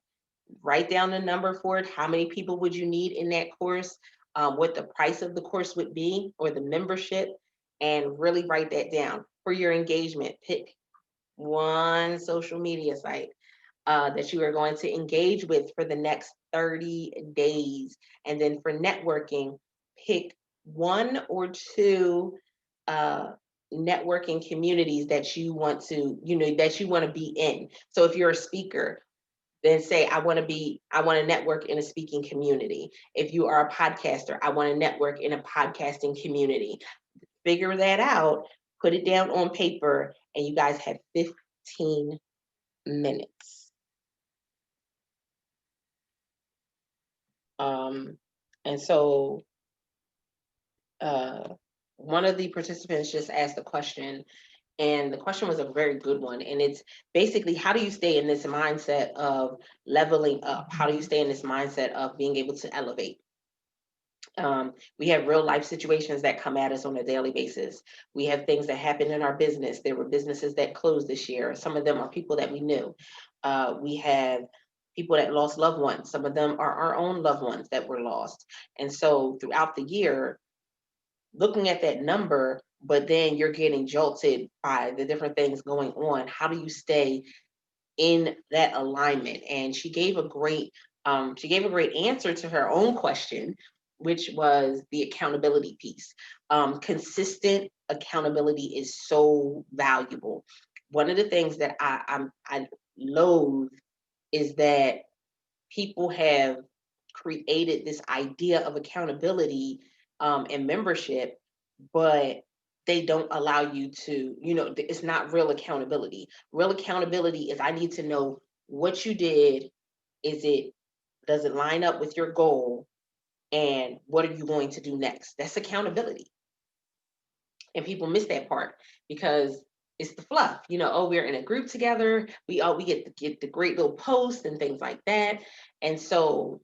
[SPEAKER 1] Write down the number for it. How many people would you need in that course? What the price of the course would be, or the membership, and really write that down. For your engagement, pick one social media site that you are going to engage with for the next 30 days. And then for networking, pick one or two uh, networking communities that you want to, that you want to be in. So if you're a speaker, then say, I want to network in a speaking community. If you are a podcaster, I want to network in a podcasting community. Figure that out, put it down on paper, and you guys have 15 minutes. Um, and so uh, one of the participants just asked a question, and the question was a very good one. And it's basically, how do you stay in this mindset of leveling up? How do you stay in this mindset of being able to elevate? We have real life situations that come at us on a daily basis. We have things that happen in our business. There were businesses that closed this year. Some of them are people that we knew. We have people that lost loved ones. Some of them are our own loved ones that were lost. And so throughout the year, looking at that number, but then you're getting jolted by the different things going on. How do you stay in that alignment? And she gave a great answer to her own question, which was the accountability piece. Consistent accountability is so valuable. One of the things that I loathe is that people have created this idea of accountability and membership, but they don't allow you to, it's not real accountability. Real accountability is, I need to know what you did. Does it line up with your goal? And what are you going to do next? That's accountability. And people miss that part because it's the fluff, oh, we're in a group together. We get the great little posts and things like that. And so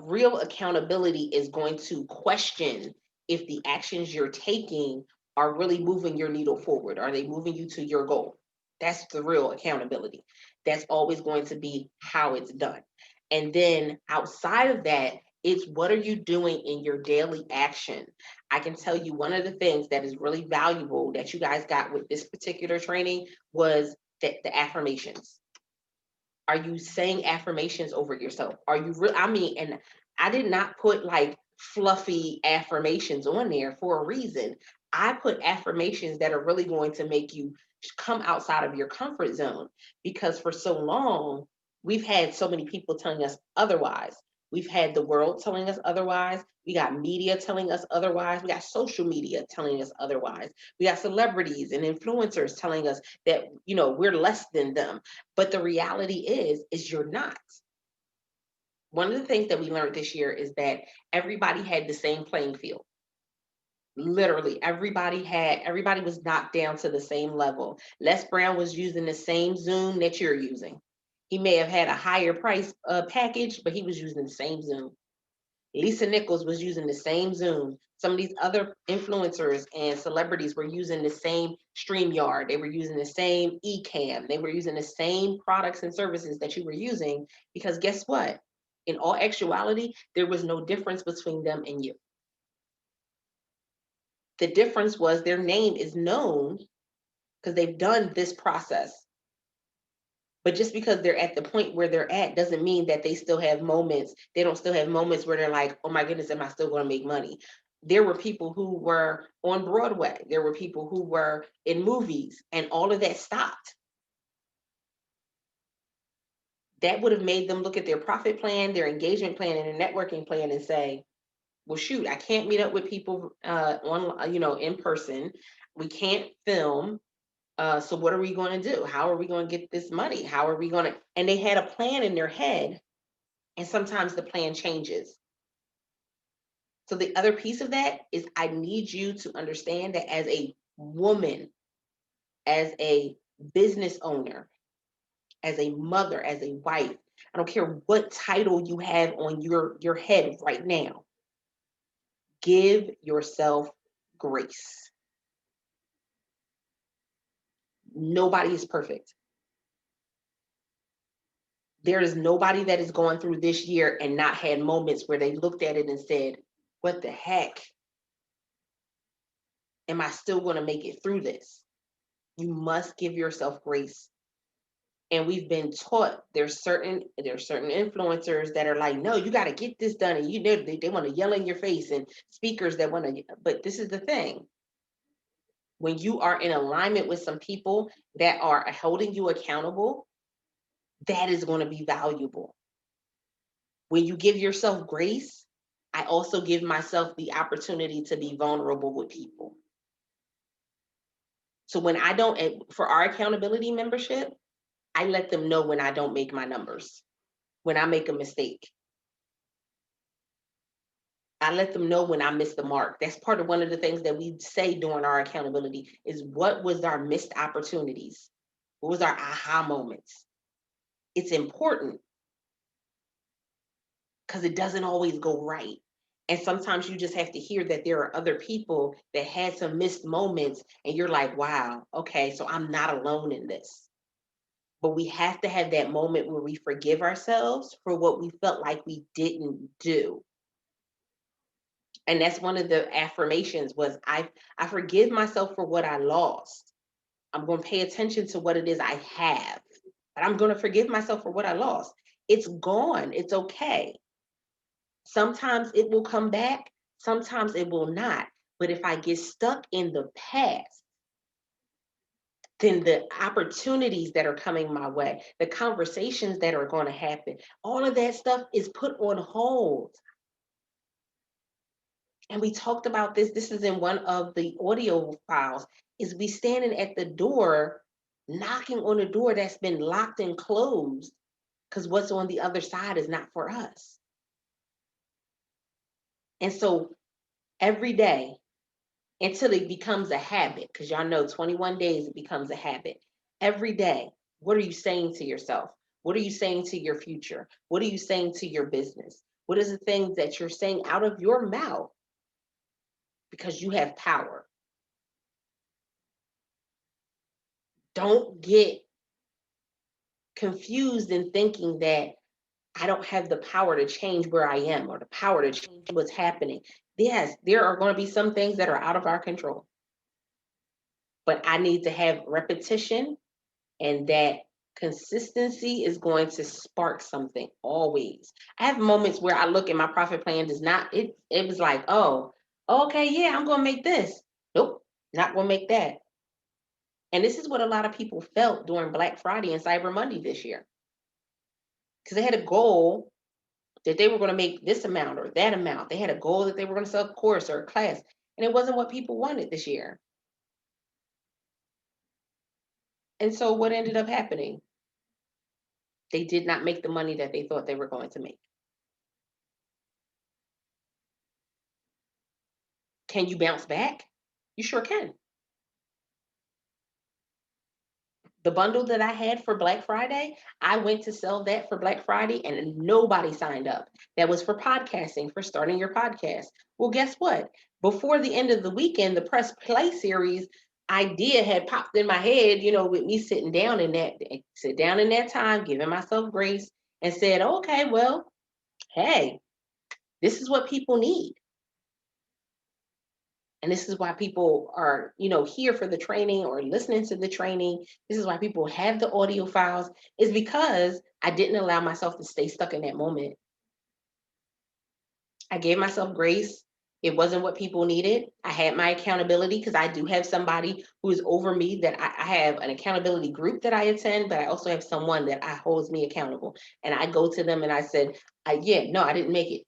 [SPEAKER 1] real accountability is going to question if the actions you're taking are really moving your needle forward. Are they moving you to your goal? That's the real accountability. That's always going to be how it's done. And then outside of that, it's what are you doing in your daily action? I can tell you one of the things that is really valuable that you guys got with this particular training was that the affirmations. Are you saying affirmations over yourself? Are you real? I mean, and I did not put like fluffy affirmations on there for a reason. I put affirmations that are really going to make you come outside of your comfort zone, because for so long, we've had so many people telling us otherwise. We've had the world telling us otherwise. We got media telling us otherwise. We got social media telling us otherwise. We got celebrities and influencers telling us that, we're less than them. But the reality is you're not. One of the things that we learned this year is that everybody had the same playing field. Literally, everybody was knocked down to the same level. Les Brown was using the same Zoom that you're using. He may have had a higher price package, but he was using the same Zoom. Lisa Nichols was using the same Zoom. Some of these other influencers and celebrities were using the same StreamYard. They were using the same Ecamm. They were using the same products and services that you were using, because guess what? In all actuality, there was no difference between them and you. The difference was their name is known because they've done this process. But just because they're at the point where they're at doesn't mean that they still have moments. They don't still have moments where they're like, oh my goodness, am I still going to make money? There were people who were on Broadway. There were people who were in movies, and all of that stopped. That would have made them look at their profit plan, their engagement plan, and their networking plan and say, well, shoot, I can't meet up with people in person. We can't film. So what are we going to do? How are we going to get this money? How are we going to? And they had a plan in their head, and sometimes the plan changes. So the other piece of that is I need you to understand that as a woman, as a business owner, as a mother, as a wife, I don't care what title you have on your head right now, give yourself grace. Nobody is perfect. There is nobody that is going through this year and not had moments where they looked at it and said, what the heck? Am I still going to make it through this? You must give yourself grace. And we've been taught there's certain influencers that are like, no, you got to get this done, and they want to yell in your face, and speakers that want to. But this is the thing: when you are in alignment with some people that are holding you accountable, that is going to be valuable. When you give yourself grace, I also give myself the opportunity to be vulnerable with people. So when I don't, for our accountability membership, I let them know when I don't make my numbers, when I make a mistake. I let them know when I miss the mark. That's part of one of the things that we say during our accountability is what was our missed opportunities? What was our aha moments? It's important because it doesn't always go right. And sometimes you just have to hear that there are other people that had some missed moments, and you're like, wow, okay, so I'm not alone in this. But we have to have that moment where we forgive ourselves for what we felt like we didn't do. And that's one of the affirmations was I forgive myself for what I lost. I'm going to pay attention to what it is I have, but I'm going to forgive myself for what I lost. It's gone. It's okay. Sometimes it will come back, sometimes it will not. But if I get stuck in the past, then the opportunities that are coming my way, the conversations that are going to happen, all of that stuff is put on hold. And we talked about this. This is in one of the audio files. Is we standing at the door, knocking on a door that's been locked and closed because what's on the other side is not for us. And so every day, until it becomes a habit, because y'all know 21 days it becomes a habit. Every day, what are you saying to yourself? What are you saying to your future? What are you saying to your business? What is the things that you're saying out of your mouth? Because you have power. Don't get confused in thinking that I don't have the power to change where I am or the power to change what's happening. Yes, there are going to be some things that are out of our control. But I need to have repetition, and that consistency is going to spark something always. I have moments where I look and my profit plan does not, it was like, oh, okay, yeah, I'm going to make this. Nope, not going to make that. And this is what a lot of people felt during Black Friday and Cyber Monday this year. Because they had a goal that they were going to make this amount or that amount. They had a goal that they were going to sell a course or a class. And it wasn't what people wanted this year. And so what ended up happening? They did not make the money that they thought they were going to make. Can you bounce back? You sure can. The bundle that I had for Black Friday, I went to sell that for Black Friday and nobody signed up. That was for podcasting, for starting your podcast. Well, guess what? Before the end of the weekend, the Press Play series idea had popped in my head, with me sit down in that time, giving myself grace and said, okay, well, hey, this is what people need. And this is why people are, here for the training or listening to the training. This is why people have the audio files, is because I didn't allow myself to stay stuck in that moment. I gave myself grace. It wasn't what people needed. I had my accountability because I do have somebody who is over me, that I have an accountability group that I attend, but I also have someone that holds me accountable. And I go to them and I said, yeah, no, I didn't make it.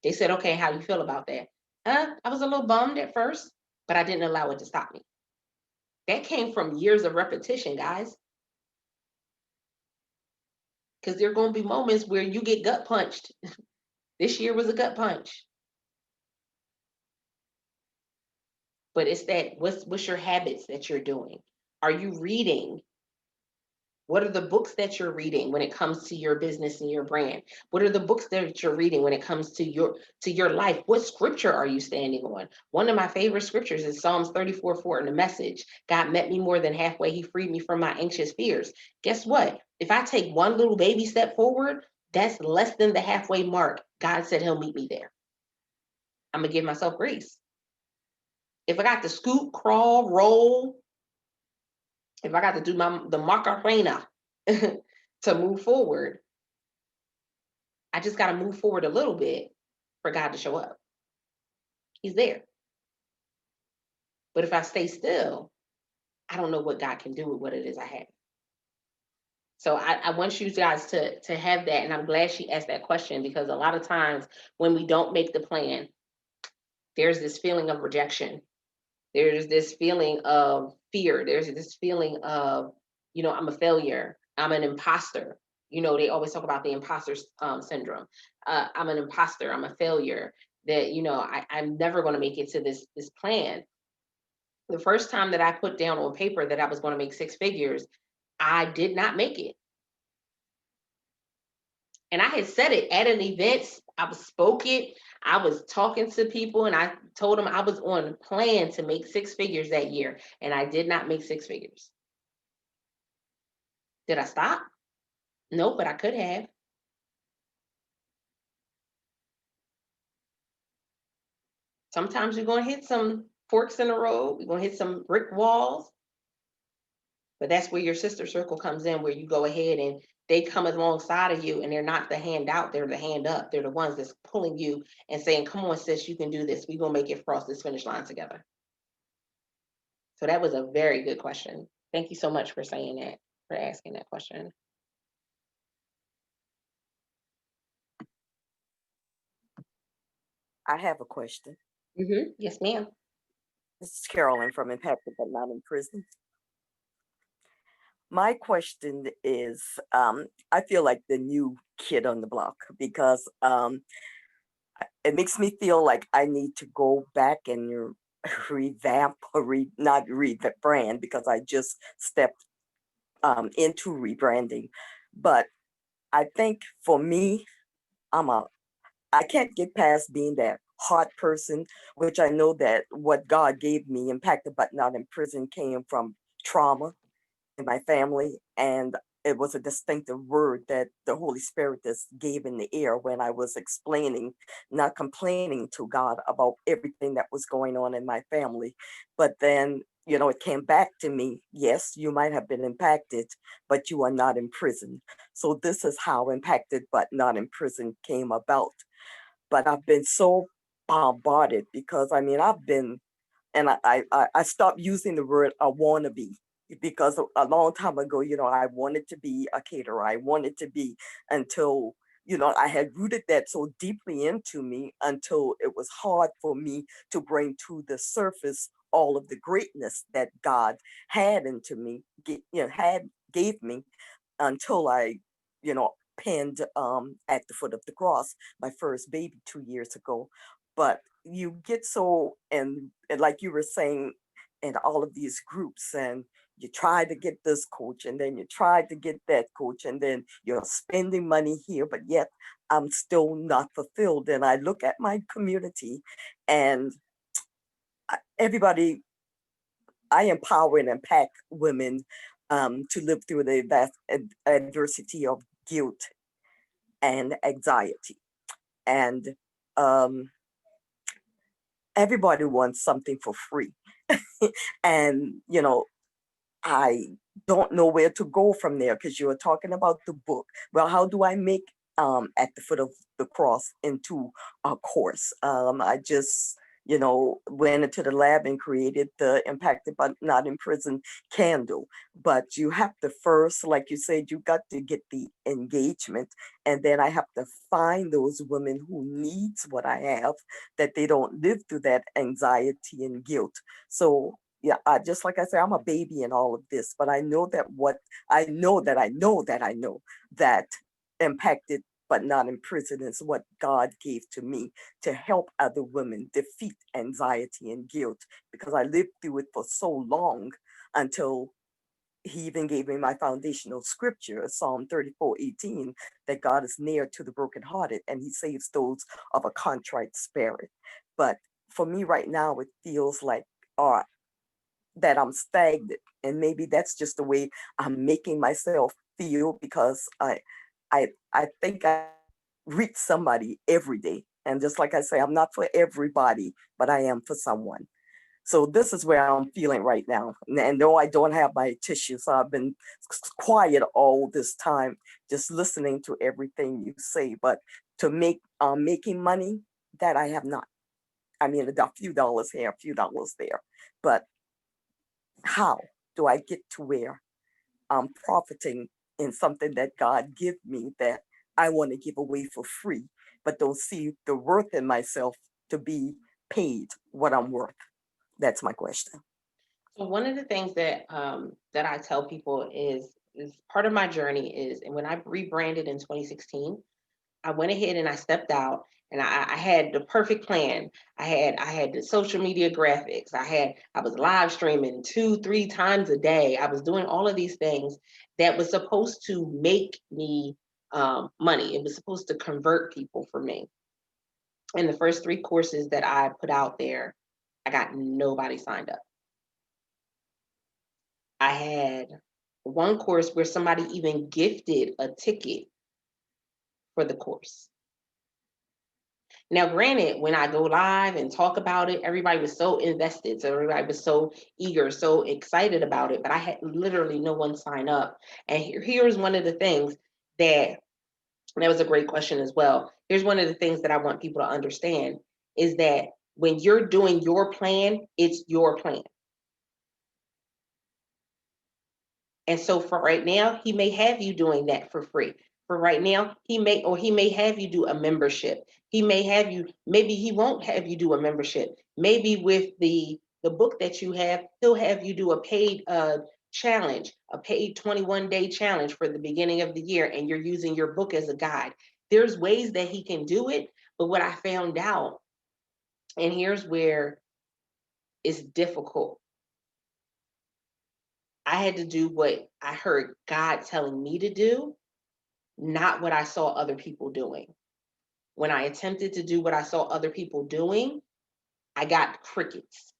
[SPEAKER 1] They said, okay, how do you feel about that? I was a little bummed at first, but I didn't allow it to stop me. That came from years of repetition, guys. Because there are going to be moments where you get gut punched. This year was a gut punch. But it's that, what's your habits that you're doing? Are you reading? What are the books that you're reading when it comes to your business and your brand? What are the books that you're reading when it comes to your life? What scripture are you standing on? One of my favorite scriptures is Psalms 34:4 in the Message. God met me more than halfway. He freed me from my anxious fears. Guess what? If I take one little baby step forward, that's less than the halfway mark. God said he'll meet me there. I'm going to give myself grace. If I got to scoot, crawl, roll, if I got to do the Macarena to move forward, I just got to move forward a little bit for God to show up. He's there. But if I stay still, I don't know what God can do with what it is I have. So I want you guys to have that. And I'm glad she asked that question, because a lot of times when we don't make the plan, there's this feeling of rejection. There's this feeling of fear. There's this feeling of, I'm a failure. I'm an imposter. They always talk about the imposter syndrome. I'm an imposter. I'm a failure. That, I'm never going to make it to this plan. The first time that I put down on paper that I was going to make six figures, I did not make it. And I had said it at an event. I was spoke it. I was talking to people and I told them I was on a plan to make six figures that year. And I did not make six figures. Did I stop? No, but I could have. Sometimes you're going to hit some forks in the road. You're going to hit some brick walls. But that's where your sister circle comes in, where you go ahead and they come alongside of you, and they're not the hand out, they're the hand up. They're the ones that's pulling you and saying, come on, sis, you can do this. We're going to make it across this finish line together. So that was a very good question. Thank you so much for saying that, for asking that question.
[SPEAKER 4] I have a question.
[SPEAKER 1] Yes, ma'am.
[SPEAKER 4] This is Carolyn from Impacted But Not in Prison. My question is, I feel like the new kid on the block because it makes me feel like I need to go back and revamp or not rebrand, because I just stepped into rebranding. But I think for me, I can't get past being that hard person, which I know that what God gave me, impacted but not in prison, came from trauma in my family. And it was a distinctive word that the Holy Spirit just gave in the air when I was explaining, not complaining to God about everything that was going on in my family. But then, it came back to me. Yes, you might have been impacted, but you are not in prison. So this is how impacted but not in prison came about. But I've been so bombarded because I've been, and I stopped using the word I want to be, because a long time ago, I wanted to be a caterer. I wanted to be, until, I had rooted that so deeply into me until it was hard for me to bring to the surface all of the greatness that God had into me, gave me, until I, pinned at the foot of the cross my first baby 2 years ago. But you get so, and like you were saying, in all of these groups, and you try to get this coach and then you try to get that coach and then you're spending money here, but yet I'm still not fulfilled. And I look at my community and everybody, I empower and impact women to live through the adversity of guilt and anxiety. And um, everybody wants something for free. And, I don't know where to go from there because you were talking about the book. Well, how do I make at the foot of the cross into a course? I just, went into the lab and created the impacted but not imprisoned candle. But you have to first, like you said, you got to get the engagement, and then I have to find those women who needs what I have, that they don't live through that anxiety and guilt. So yeah, just like I say, I'm a baby in all of this, but I know that what I know that I know that I know that impacted but not imprisoned is what God gave to me to help other women defeat anxiety and guilt, because I lived through it for so long until he even gave me my foundational scripture, Psalm 34:18, that God is near to the brokenhearted and he saves those of a contrite spirit. But for me right now, it feels like, uh, that I'm stagnant. And maybe that's just the way I'm making myself feel, because I think I reach somebody every day. And just like I say, I'm not for everybody, but I am for someone. So this is where I'm feeling right now. And no, I don't have my tissue. So I've been quiet all this time, just listening to everything you say. But to make making money, that I have not. I mean, a few dollars here, a few dollars there. But how do I get to where I'm profiting in something that God give me that I want to give away for free, but don't see the worth in myself to be paid what I'm worth? That's my question.
[SPEAKER 1] So one of the things that that I tell people is part of my journey is, and when I rebranded in 2016, I went ahead and I stepped out and I had the perfect plan. I had the social media graphics. I was live streaming 2, 3 times a day. I was doing all of these things that was supposed to make me money. It was supposed to convert people for me. And the first 3 courses that I put out there, I got nobody signed up. I had one course where somebody even gifted a ticket for the course. Now, granted, when I go live and talk about it, everybody was so invested. So everybody was so eager, so excited about it, but I had literally no one sign up. And here's one of the things that, and that was a great question as well. Here's one of the things that I want people to understand is that when you're doing your plan, it's your plan. And so for right now, he may have you doing that for free. For right now, he may have you do a membership. He may have you, maybe he won't have you do a membership. Maybe with the book that you have, he'll have you do a paid challenge, a paid 21-day challenge for the beginning of the year, and you're using your book as a guide. There's ways that he can do it, but what I found out, and here's where it's difficult, I had to do what I heard God telling me to do, not what I saw other people doing. When I attempted to do what I saw other people doing, I got crickets.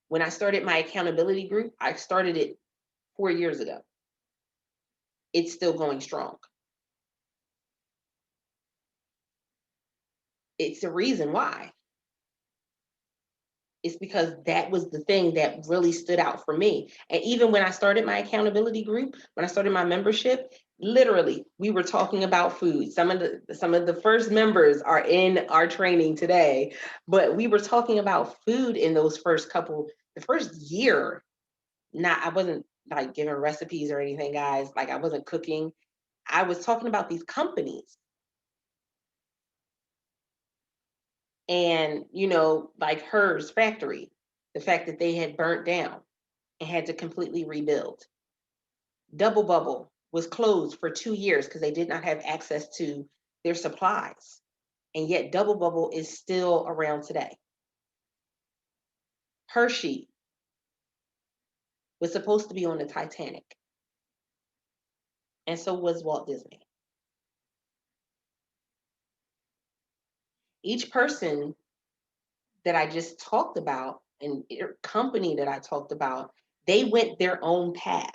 [SPEAKER 1] When I started my accountability group, I started it 4 years ago. It's still going strong. It's the reason why. It's because that was the thing that really stood out for me. And even when I started my accountability group, when I started my membership, literally we were talking about food. Some of the first members are in our training today, but we were talking about food in those the first year. I wasn't like giving recipes or anything, guys. Like I wasn't cooking. I was talking about these companies and like hers factory, the fact that they had burnt down and had to completely rebuild. Double Bubble was closed for 2 years because they did not have access to their supplies. And yet Double Bubble is still around today. Hershey was supposed to be on the Titanic. And so was Walt Disney. Each person that I just talked about and company that I talked about, they went their own path.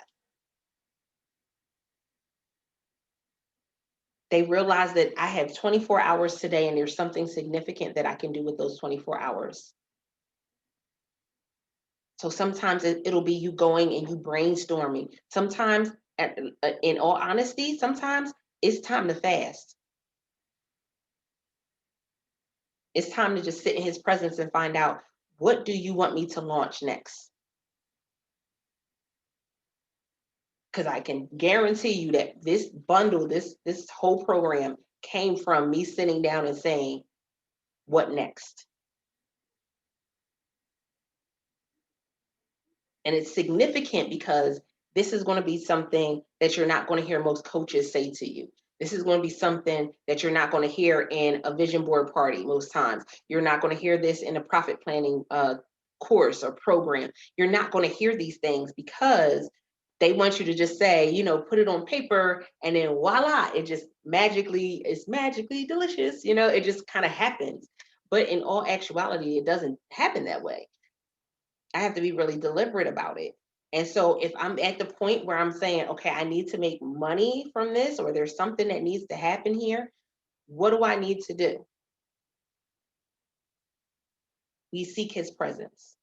[SPEAKER 1] They realized that I have 24 hours today and there's something significant that I can do with those 24 hours. So sometimes it'll be you going and you brainstorming. Sometimes, in all honesty, sometimes it's time to fast. It's time to just sit in his presence and find out, what do you want me to launch next? Because I can guarantee you that this bundle, this whole program came from me sitting down and saying, what next? And it's significant because this is going to be something that you're not going to hear most coaches say to you. This is going to be something that you're not going to hear in a vision board party most times. You're not going to hear this in a profit planning course or program. You're not going to hear these things because they want you to just say, you know, put it on paper and then voila, it's magically delicious. You know, it just kind of happens. But in all actuality, it doesn't happen that way. I have to be really deliberate about it. And so if I'm at the point where I'm saying, okay, I need to make money from this, or there's something that needs to happen here, what do I need to do? We seek his presence.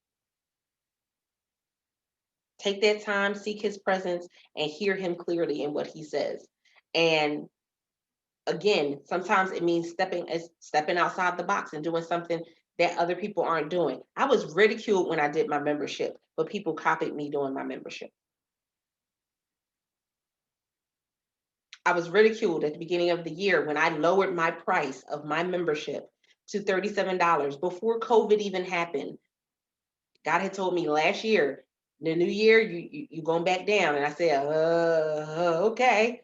[SPEAKER 1] Take that time, seek his presence, and hear him clearly in what he says. And again, sometimes it means stepping outside the box and doing something that other people aren't doing. I was ridiculed when I did my membership, but people copied me doing my membership. I was ridiculed at the beginning of the year when I lowered my price of my membership to $37 before COVID even happened. God had told me last year, the new year, you going back down. And I said, okay.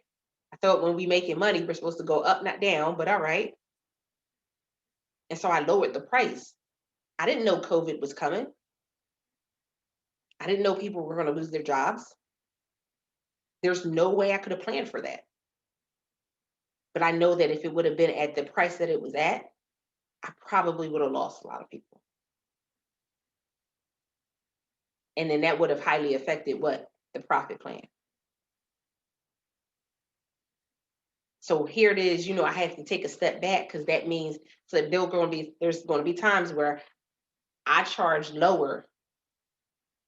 [SPEAKER 1] I thought when we making money, we're supposed to go up, not down, but all right. And so I lowered the price. I didn't know COVID was coming. I didn't know people were going to lose their jobs. There's no way I could have planned for that. But I know that if it would have been at the price that it was at, I probably would have lost a lot of people. And then that would have highly affected what? The profit plan. So here it is, you know, I have to take a step back because that means so there's going to be times where I charge lower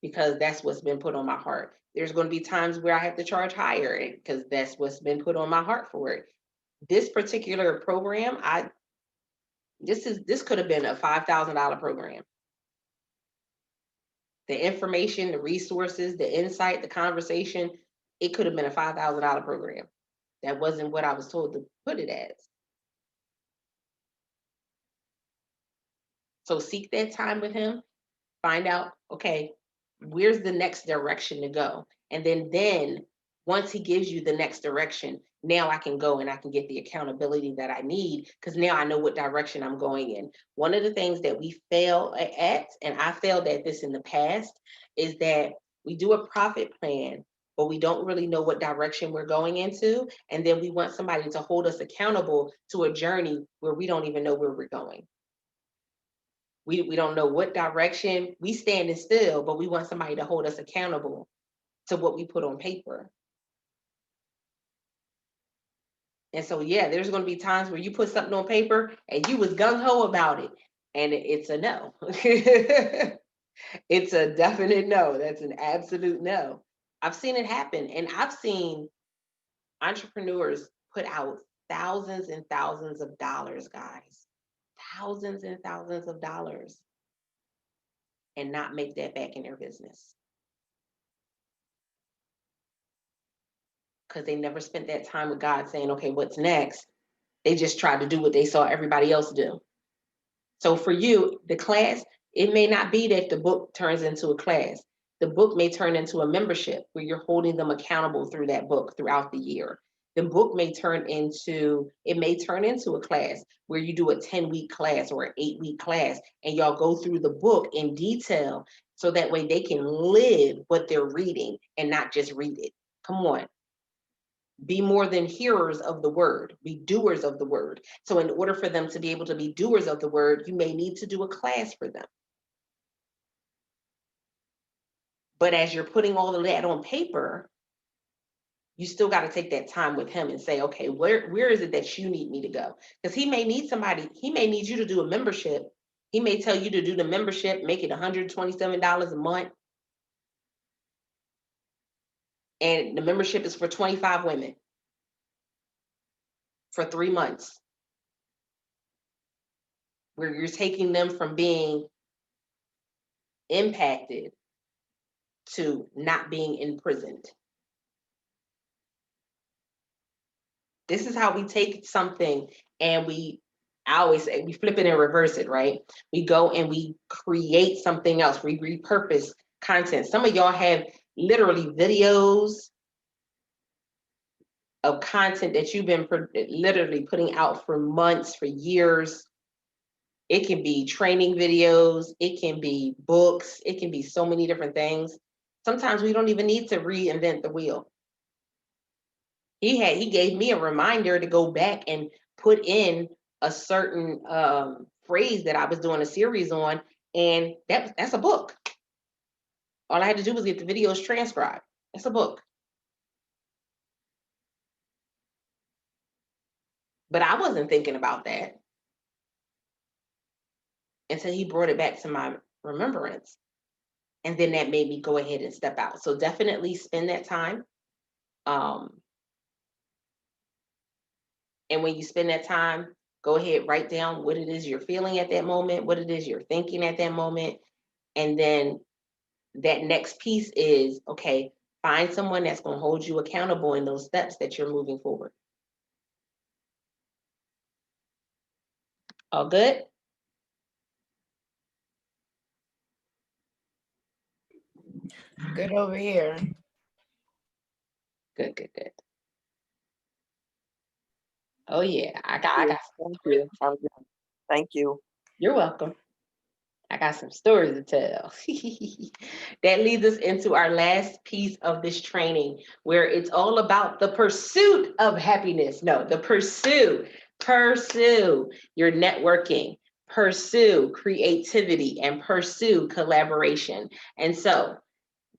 [SPEAKER 1] because that's what's been put on my heart. There's going to be times where I have to charge higher because that's what's been put on my heart for it. This particular program, this could have been a $5,000 program. The information, the resources, the insight, the conversation, it could have been a $5,000 program. That wasn't what I was told to put it as. So seek that time with him, find out, okay, where's the next direction to go? And then once he gives you the next direction, now I can go and I can get the accountability that I need because now I know what direction I'm going in. One of the things that we fail at, and I failed at this in the past, is that we do a profit plan, but we don't really know what direction we're going into. And then we want somebody to hold us accountable to a journey where we don't even know where we're going. We don't know what direction we standing still, but we want somebody to hold us accountable to what we put on paper. And so, yeah, there's going to be times where you put something on paper and you was gung-ho about it. And it's a no. It's a definite no. That's an absolute no. I've seen it happen. And I've seen entrepreneurs put out thousands and thousands of dollars, guys. Thousands and thousands of dollars. And not make that back in their business. Because they never spent that time with God saying, okay, what's next? They just tried to do what they saw everybody else do. So for you, the class, it may not be that the book turns into a class. The book may turn into a membership where you're holding them accountable through that book throughout the year. The book may turn into a class where you do a 10-week class or an 8-week class and y'all go through the book in detail so that way they can live what they're reading and not just read it. Come on. Be more than hearers of the word, be doers of the word. So in order for them to be able to be doers of the word, you may need to do a class for them. But as you're putting all of that on paper, you still got to take that time with him and say, okay, where is it that you need me to go? Because he may need somebody, he may need you to do a membership. He may tell you to do the membership, make it $127 a month. And the membership is for 25 women for 3 months, where you're taking them from being impacted to not being imprisoned. This is how we take something and I always say, we flip it and reverse it, right? We go and we create something else. We repurpose content. Some of y'all have literally videos of content that you've been literally putting out for months, for years. It can be training videos, it can be books, it can be so many different things. Sometimes we don't even need to reinvent the wheel. He gave me a reminder to go back and put in a certain phrase that I was doing a series on, and that's a book. All I had to do was get the videos transcribed. That's a book. But I wasn't thinking about that until he brought it back to my remembrance. And then that made me go ahead and step out. So definitely spend that time. And when you spend that time, go ahead, write down what it is you're feeling at that moment, what it is you're thinking at that moment. And then that next piece is, okay, find someone that's going to hold you accountable in those steps that you're moving forward. All good?
[SPEAKER 3] Good over here.
[SPEAKER 1] Good, good, good. Oh yeah, I got
[SPEAKER 4] Thank you. I'm good. Thank you.
[SPEAKER 1] You're welcome. I got some stories to tell. That leads us into our last piece of this training, where it's all about the pursuit of happiness. No, the pursue your networking, pursue creativity, and pursue collaboration. And so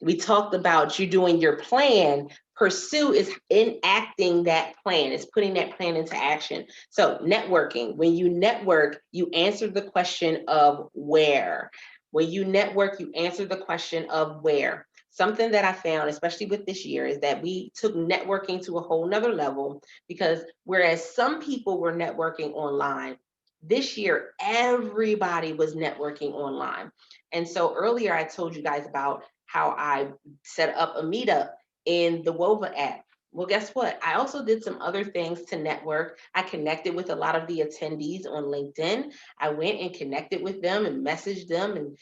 [SPEAKER 1] we talked about you doing your plan. Pursue is enacting that plan, is putting that plan into action. So networking, when you network, you answer the question of where. When you network, you answer the question of where. Something that I found, especially with this year, is that we took networking to a whole nother level, because whereas some people were networking online, this year, everybody was networking online. And so earlier I told you guys about how I set up a meetup in the WOVA app. Well, guess what? I also did some other things to network. I connected with a lot of the attendees on LinkedIn. I went and connected with them and messaged them and,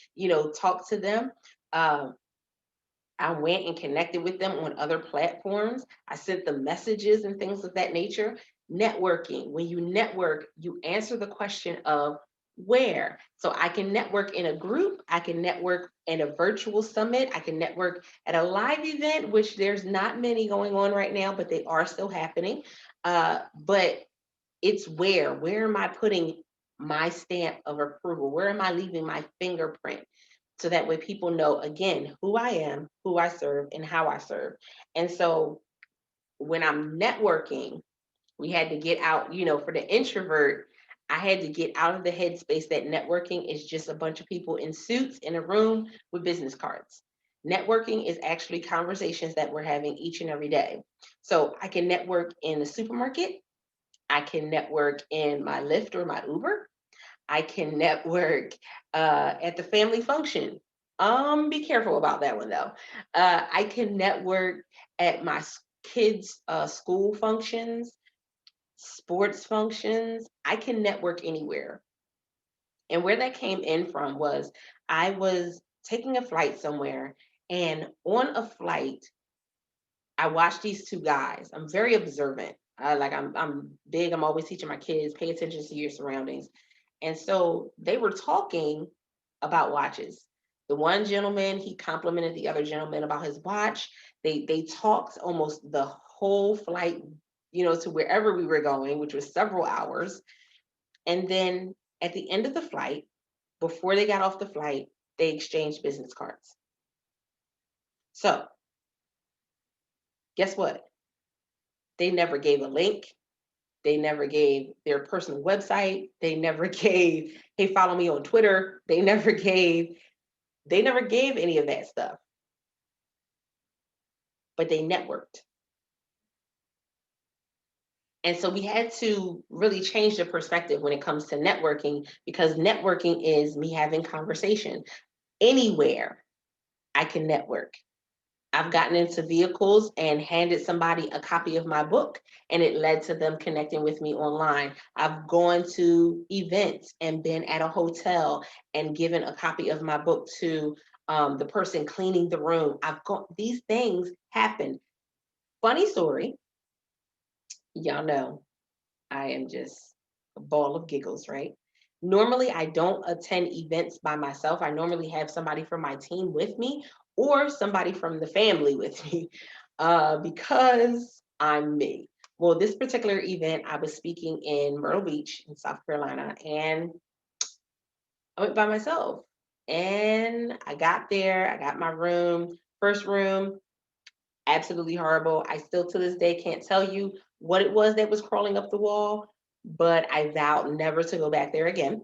[SPEAKER 1] talked to them. I went and connected with them on other platforms. I sent them messages and things of that nature. Networking. When you network, you answer the question of where. So I can network in a group, I can network in a virtual summit, I can network at a live event, which there's not many going on right now, but they are still happening. But it's where am I putting my stamp of approval? Where am I leaving my fingerprint? So that way people know, again, who I am, who I serve, and how I serve. And so when I'm networking, we had to get out, for the introvert, I had to get out of the headspace that networking is just a bunch of people in suits in a room with business cards. Networking is actually conversations that we're having each and every day. So I can network in the supermarket. I can network in my Lyft or my Uber. I can network at the family function. Be careful about that one though. I can network at my kids' school functions, sports functions. I can network anywhere. And where that came in from was I was taking a flight somewhere, and on a flight, I watched these two guys. I'm very observant. I'm big. I'm always teaching my kids, pay attention to your surroundings. And so they were talking about watches. The one gentleman, he complimented the other gentleman about his watch. They talked almost the whole flight, to wherever we were going, which was several hours. And then at the end of the flight, before they got off the flight, they exchanged business cards. So guess what? They never gave a link. They never gave their personal website. They never gave, hey, follow me on Twitter. They never gave any of that stuff. But they networked. And so we had to really change the perspective when it comes to networking, because networking is me having conversation. Anywhere I can network. I've gotten into vehicles and handed somebody a copy of my book, and it led to them connecting with me online. I've gone to events and been at a hotel and given a copy of my book to the person cleaning the room. These things happen. Funny story, y'all know I am just a ball of giggles, right? Normally, I don't attend events by myself. I normally have somebody from my team with me or somebody from the family with me because I'm me. Well, this particular event, I was speaking in Myrtle Beach in South Carolina, and I went by myself. And I got there, I got my room, first room, absolutely horrible. I still to this day can't tell you what it was that was crawling up the wall, but I vowed never to go back there again.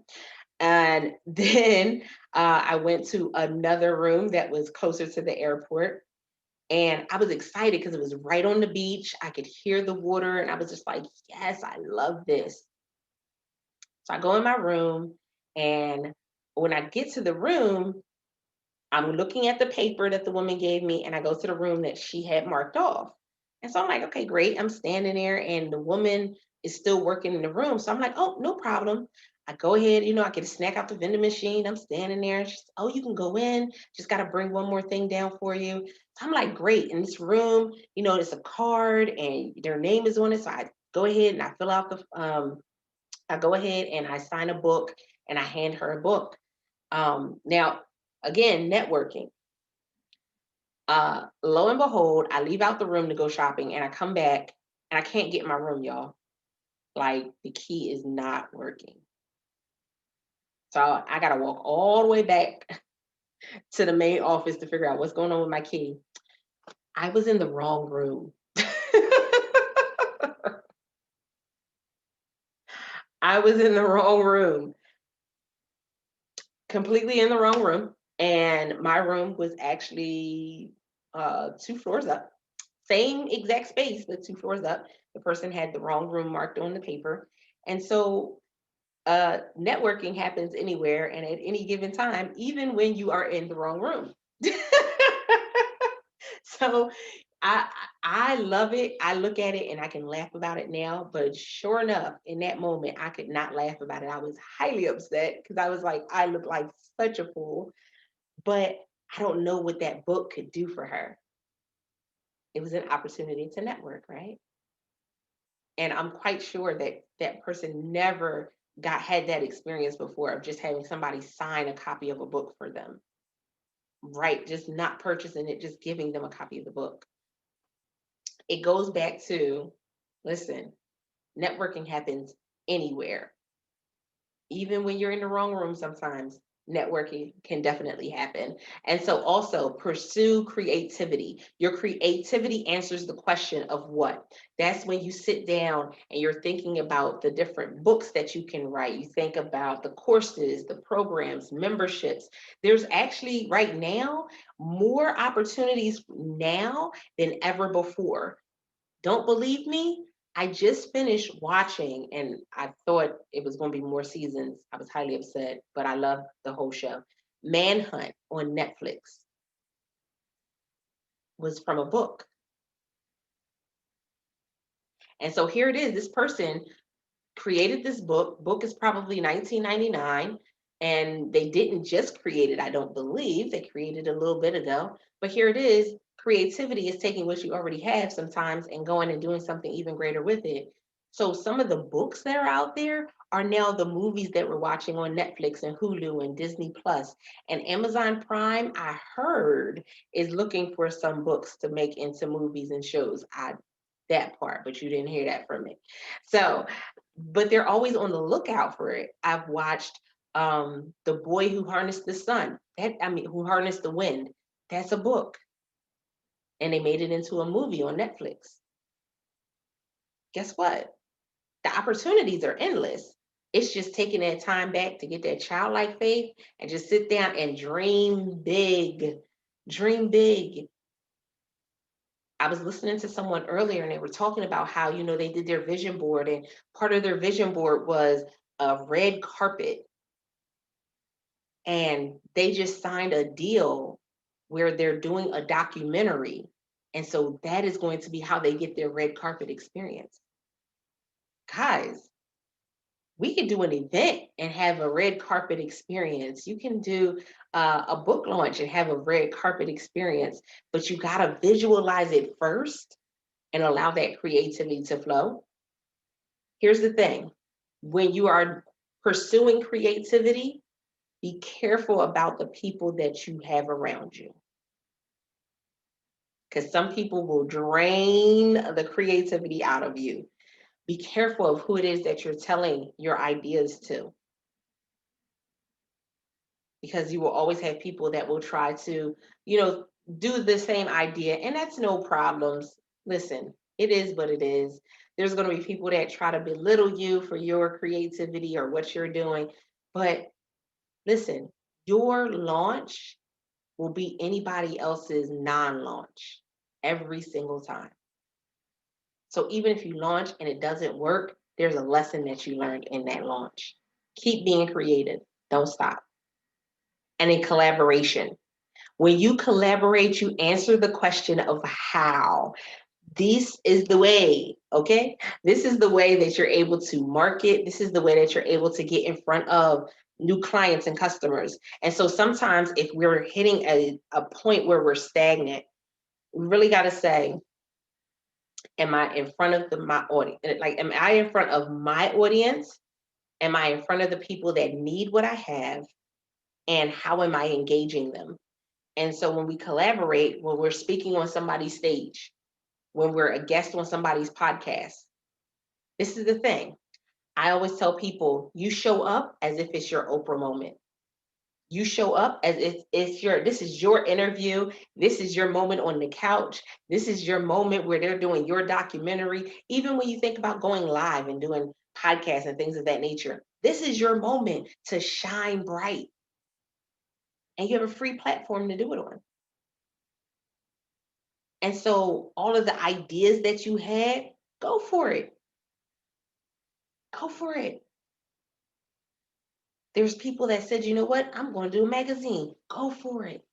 [SPEAKER 1] And then I went to another room that was closer to the airport. And I was excited because it was right on the beach. I could hear the water, and I was just like, yes, I love this. So I go in my room, and when I get to the room, I'm looking at the paper that the woman gave me, and I go to the room that she had marked off. And so I'm like, okay, great. I'm standing there, and the woman is still working in the room. So I'm like, oh, no problem. I go ahead, I get a snack out the vending machine. I'm standing there. And she's, oh, you can go in. Just got to bring one more thing down for you. So I'm like, great. In this room, it's a card and their name is on it. So I go ahead and I fill out I go ahead and I sign a book and I hand her a book. Now, again, networking. Lo and behold, I leave out the room to go shopping and I come back and I can't get in my room, y'all. Like the key is not working. So I got to walk all the way back to the main office to figure out what's going on with my key. I was in the wrong room. I was in the wrong room, completely in the wrong room. And my room was actually 2 floors up. Same exact space, but 2 floors up. The person had the wrong room marked on the paper. And so networking happens anywhere and at any given time, even when you are in the wrong room. So I love it. I look at it and I can laugh about it now, but sure enough, in that moment, I could not laugh about it. I was highly upset because I was like, I look like such a fool, but I don't know what that book could do for her. It was an opportunity to network, right? And I'm quite sure that that person never had that experience before of just having somebody sign a copy of a book for them, right? Just not purchasing it, just giving them a copy of the book. It goes back to, listen, networking happens anywhere. Even when you're in the wrong room sometimes, networking can definitely happen. And so also pursue creativity. Your creativity answers the question of what? That's when you sit down and you're thinking about the different books that you can write. You think about the courses, the programs, memberships. There's actually right now more opportunities now than ever before. Don't believe me? I just finished watching and I thought it was going to be more seasons. I was highly upset, but I love the whole show. Manhunt on Netflix was from a book. And so here it is. This person created this book. Book is probably 1999. And they didn't just create it, I don't believe. They created it a little bit ago. But here it is. Creativity is taking what you already have sometimes and going and doing something even greater with it. So some of the books that are out there are now the movies that we're watching on Netflix and Hulu and Disney Plus. And Amazon Prime, I heard, is looking for some books to make into movies and shows. That part, but you didn't hear that from me. So, but they're always on the lookout for it. I've watched The Boy Who Harnessed the Sun. Who harnessed the wind. That's a book. And they made it into a movie on Netflix. Guess what? The opportunities are endless. It's just taking that time back to get that childlike faith and just sit down and dream big. Dream big. I was listening to someone earlier and they were talking about how, they did their vision board, and part of their vision board was a red carpet. And they just signed a deal where they're doing a documentary. And so that is going to be how they get their red carpet experience. Guys, we could do an event and have a red carpet experience. You can do a book launch and have a red carpet experience, but you got to visualize it first and allow that creativity to flow. Here's the thing. When you are pursuing creativity, be careful about the people that you have around you. Because some people will drain the creativity out of you. Be careful of who it is that you're telling your ideas to. Because you will always have people that will try to, do the same idea. And that's no problems. Listen, it is what it is. There's going to be people that try to belittle you for your creativity or what you're doing. But listen, your launch will be anybody else's non-launch every single time. So even if you launch and it doesn't work, there's a lesson that you learned in that launch. Keep being creative. Don't stop. And in collaboration. When you collaborate, you answer the question of how. This is the way, okay? This is the way that you're able to market. This is the way that you're able to get in front of new clients and customers. And so sometimes if we're hitting a point where we're stagnant, we really got to say, am I in front of my audience? Like, am I in front of my audience? Am I in front of the people that need what I have? And how am I engaging them? And so when we collaborate, when we're speaking on somebody's stage, when we're a guest on somebody's podcast, this is the thing. I always tell people, you show up as if it's your Oprah moment. You show up as if this is your interview. This is your moment on the couch. This is your moment where they're doing your documentary. Even when you think about going live and doing podcasts and things of that nature, this is your moment to shine bright. And you have a free platform to do it on. And so all of the ideas that you had, go for it. Go for it. There's people that said, you know what, I'm going to do a magazine. Go for it.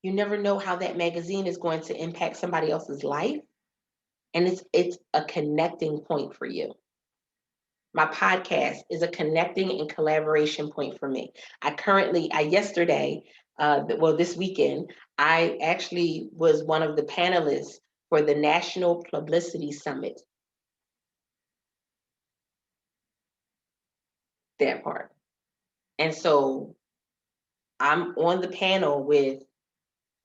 [SPEAKER 1] You never know how that magazine is going to impact somebody else's life. And it's a connecting point for you. My podcast is a connecting and collaboration point for me. This weekend, I actually was one of the panelists for the National Publicity Summit. That part. And so I'm on the panel with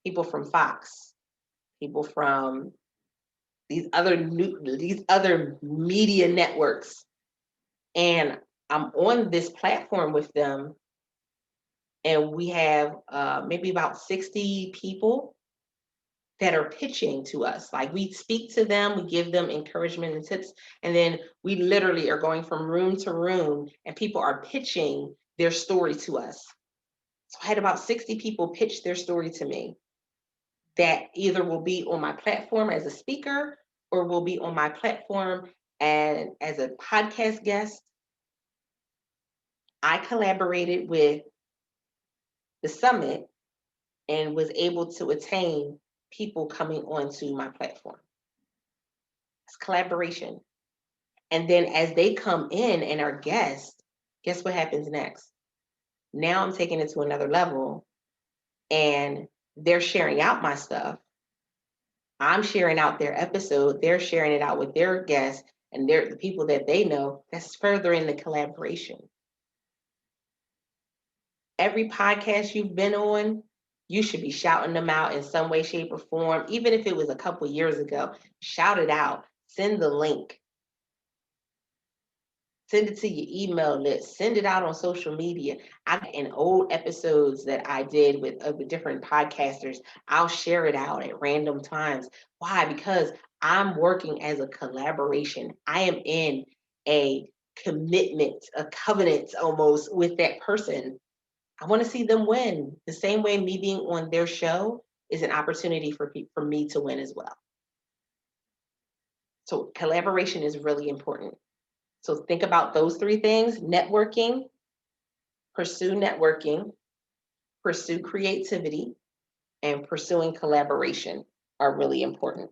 [SPEAKER 1] people from Fox, people from these other media networks. And I'm on this platform with them, and we have maybe about 60 people that are pitching to us. Like, we speak to them, we give them encouragement and tips, and then we literally are going from room to room, and people are pitching their story to us. So I had about 60 people pitch their story to me that either will be on my platform as a speaker or will be on my platform and as a podcast guest. I collaborated with the summit and was able to attain people coming onto my platform. It's collaboration. And then as they come in and are guests, guess what happens next? Now I'm taking it to another level, and they're sharing out my stuff. I'm sharing out their episode. They're sharing it out with their guests. and they're the people that they know, that's furthering the collaboration. Every podcast you've been on, you should be shouting them out in some way, shape, or form. Even if it was a couple years ago, shout it out. Send the link. Send it to your email list. Send it out on social media. In old episodes that I did with different podcasters, I'll share it out at random times. Why? Because I'm working as a collaboration. I am in a commitment, a covenant almost with that person. I want to see them win. The same way me being on their show is an opportunity for me to win as well. So collaboration is really important. So think about those three things: networking, pursue creativity, and pursuing collaboration are really important.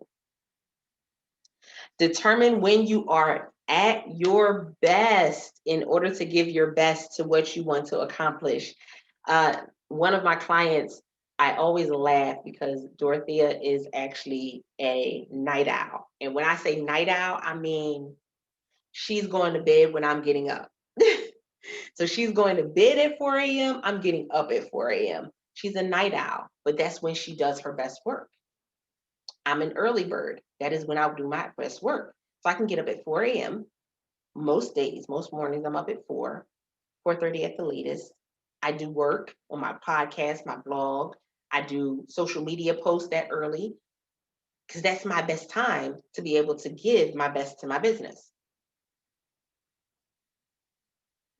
[SPEAKER 1] Determine when you are at your best in order to give your best to what you want to accomplish. One of my clients, I always laugh because Dorothea is actually a night owl. And when I say night owl, I mean she's going to bed when I'm getting up. So she's going to bed at 4 a.m. I'm getting up at 4 a.m. She's a night owl, but that's when she does her best work. I'm an early bird. That is when I'll do my best work. So I can get up at 4 a.m. Most days, most mornings, I'm up at 4:30 at the latest. I do work on my podcast, my blog. I do social media posts that early because that's my best time to be able to give my best to my business.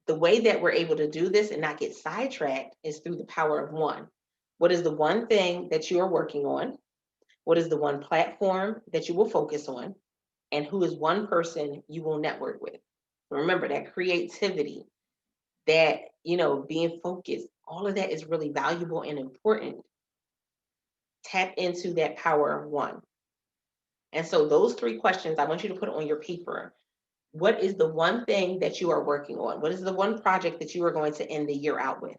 [SPEAKER 1] The way that we're able to do this and not get sidetracked is through the power of one. What is the one thing that you are working on? What is the one platform that you will focus on? And who is one person you will network with? Remember that creativity, that, being focused, all of that is really valuable and important. Tap into that power of one. And so those three questions I want you to put on your paper. What is the one thing that you are working on? What is the one project that you are going to end the year out with?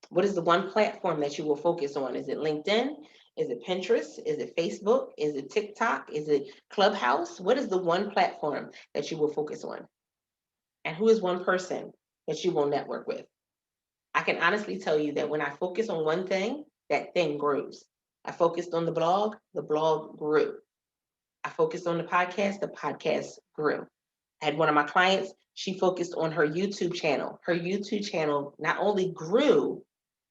[SPEAKER 1] What is the one platform that you will focus on? Is it LinkedIn? Is it Pinterest? Is it Facebook? Is it TikTok? Is it Clubhouse? What is the one platform that you will focus on? And who is one person that you will network with? I can honestly tell you that when I focus on one thing, that thing grows. I focused on the blog grew. I focused on the podcast grew. I had one of my clients, she focused on her YouTube channel. Her YouTube channel not only grew,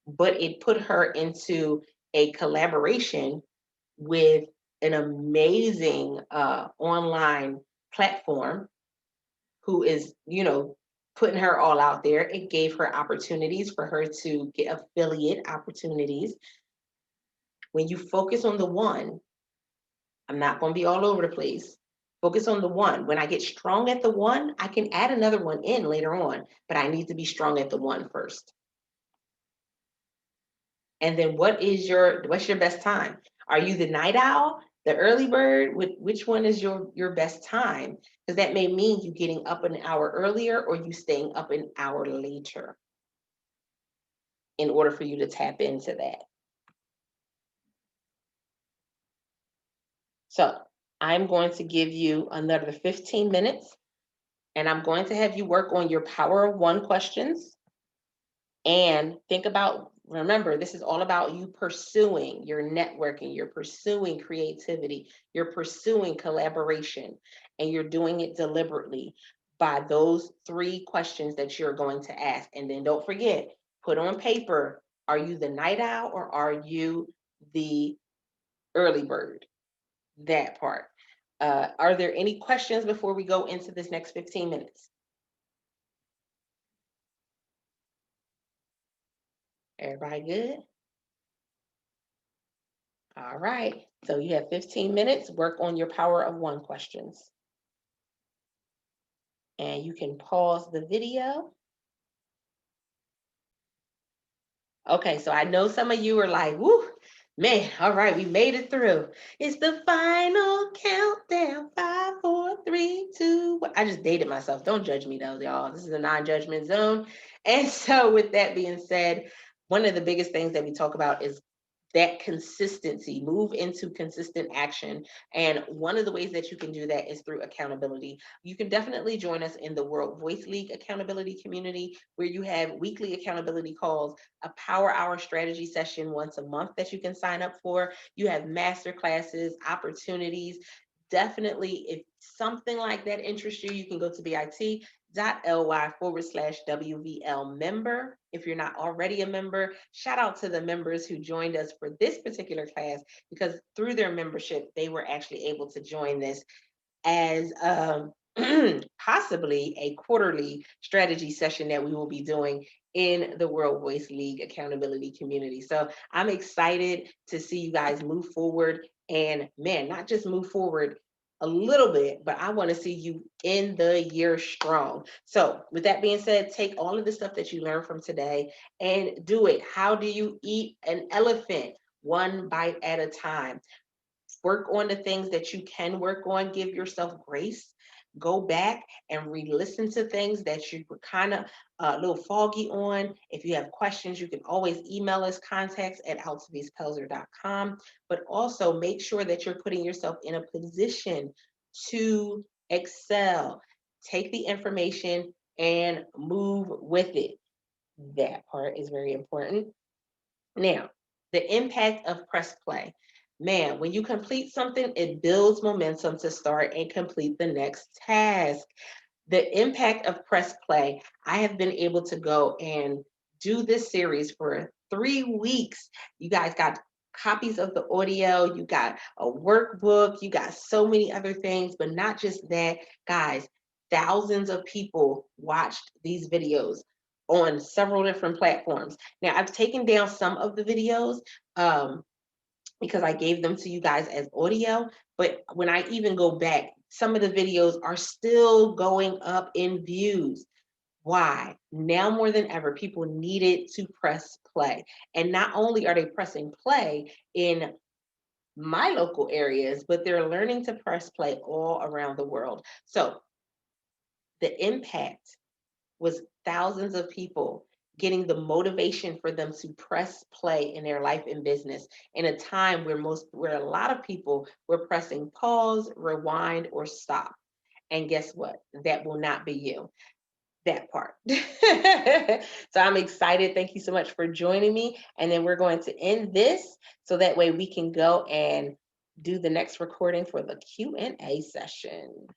[SPEAKER 1] but it put her into a collaboration with an amazing online platform who is, putting her all out there. It gave her opportunities for her to get affiliate opportunities. When you focus on the one, I'm not going to be all over the place. Focus on the one. When I get strong at the one, I can add another one in later on, but I need to be strong at the one first. And then what's your best time? Are you the night owl, the early bird? Which one is your best time? Because that may mean you getting up an hour earlier or you staying up an hour later in order for you to tap into that. So I'm going to give you another 15 minutes and I'm going to have you work on your power of one questions and think about, remember, this is all about you pursuing your networking, you're pursuing creativity, you're pursuing collaboration, and you're doing it deliberately by those three questions that you're going to ask. And then don't forget, put on paper, are you the night owl or are you the early bird? That part. Are there any questions before we go into this next 15 minutes? Everybody good? All right. So you have 15 minutes. Work on your power of one questions. And you can pause the video. Okay, so I know some of you are like, woo, man, all right, we made it through. It's the final countdown. 5, 4, 3, 2. 1. I just dated myself. Don't judge me though, y'all. This is a non-judgment zone. And so with that being said, one of the biggest things that we talk about is that consistency, move into consistent action. And one of the ways that you can do that is through accountability. You can definitely join us in the World Voice League accountability community, where you have weekly accountability calls, a power hour strategy session once a month that you can sign up for. You have master classes, opportunities. Definitely, if something like that interests you, you can go to bit.ly/WVL member. If you're not already a member, shout out to the members who joined us for this particular class, because through their membership, they were actually able to join this as possibly a quarterly strategy session that we will be doing in the World Voice League accountability community. So I'm excited to see you guys move forward, and man, not just move forward a little bit, but I want to see you in the year strong. So with that being said, take all of the stuff that you learned from today and do it. How do you eat an elephant? One bite at a time. Work on the things that you can work on. Give yourself grace. Go back and re-listen to things that you were kind of a little foggy on. If you have questions, you can always email us, contacts@altavispelzer.com. But also make sure that you're putting yourself in a position to excel. Take the information and move with it. That part is very important. Now, the impact of press play. Man, when you complete something, it builds momentum to start and complete the next task. The impact of press play. I have been able to go and do this series for 3 weeks. You guys got copies of the audio, you got a workbook, you got so many other things, but not just that, guys. Thousands of people watched these videos on several different platforms. Now, I've taken down some of the videos because I gave them to you guys as audio, but when I even go back, some of the videos are still going up in views. Why? Now more than ever, people needed to press play. And not only are they pressing play in my local areas, but they're learning to press play all around the world. So the impact was thousands of people getting the motivation for them to press play in their life and business in a time where a lot of people were pressing pause, rewind, or stop. And guess what? That will not be you. That part. So I'm excited. Thank you so much for joining me. And then we're going to end this so that way we can go and do the next recording for the Q&A session.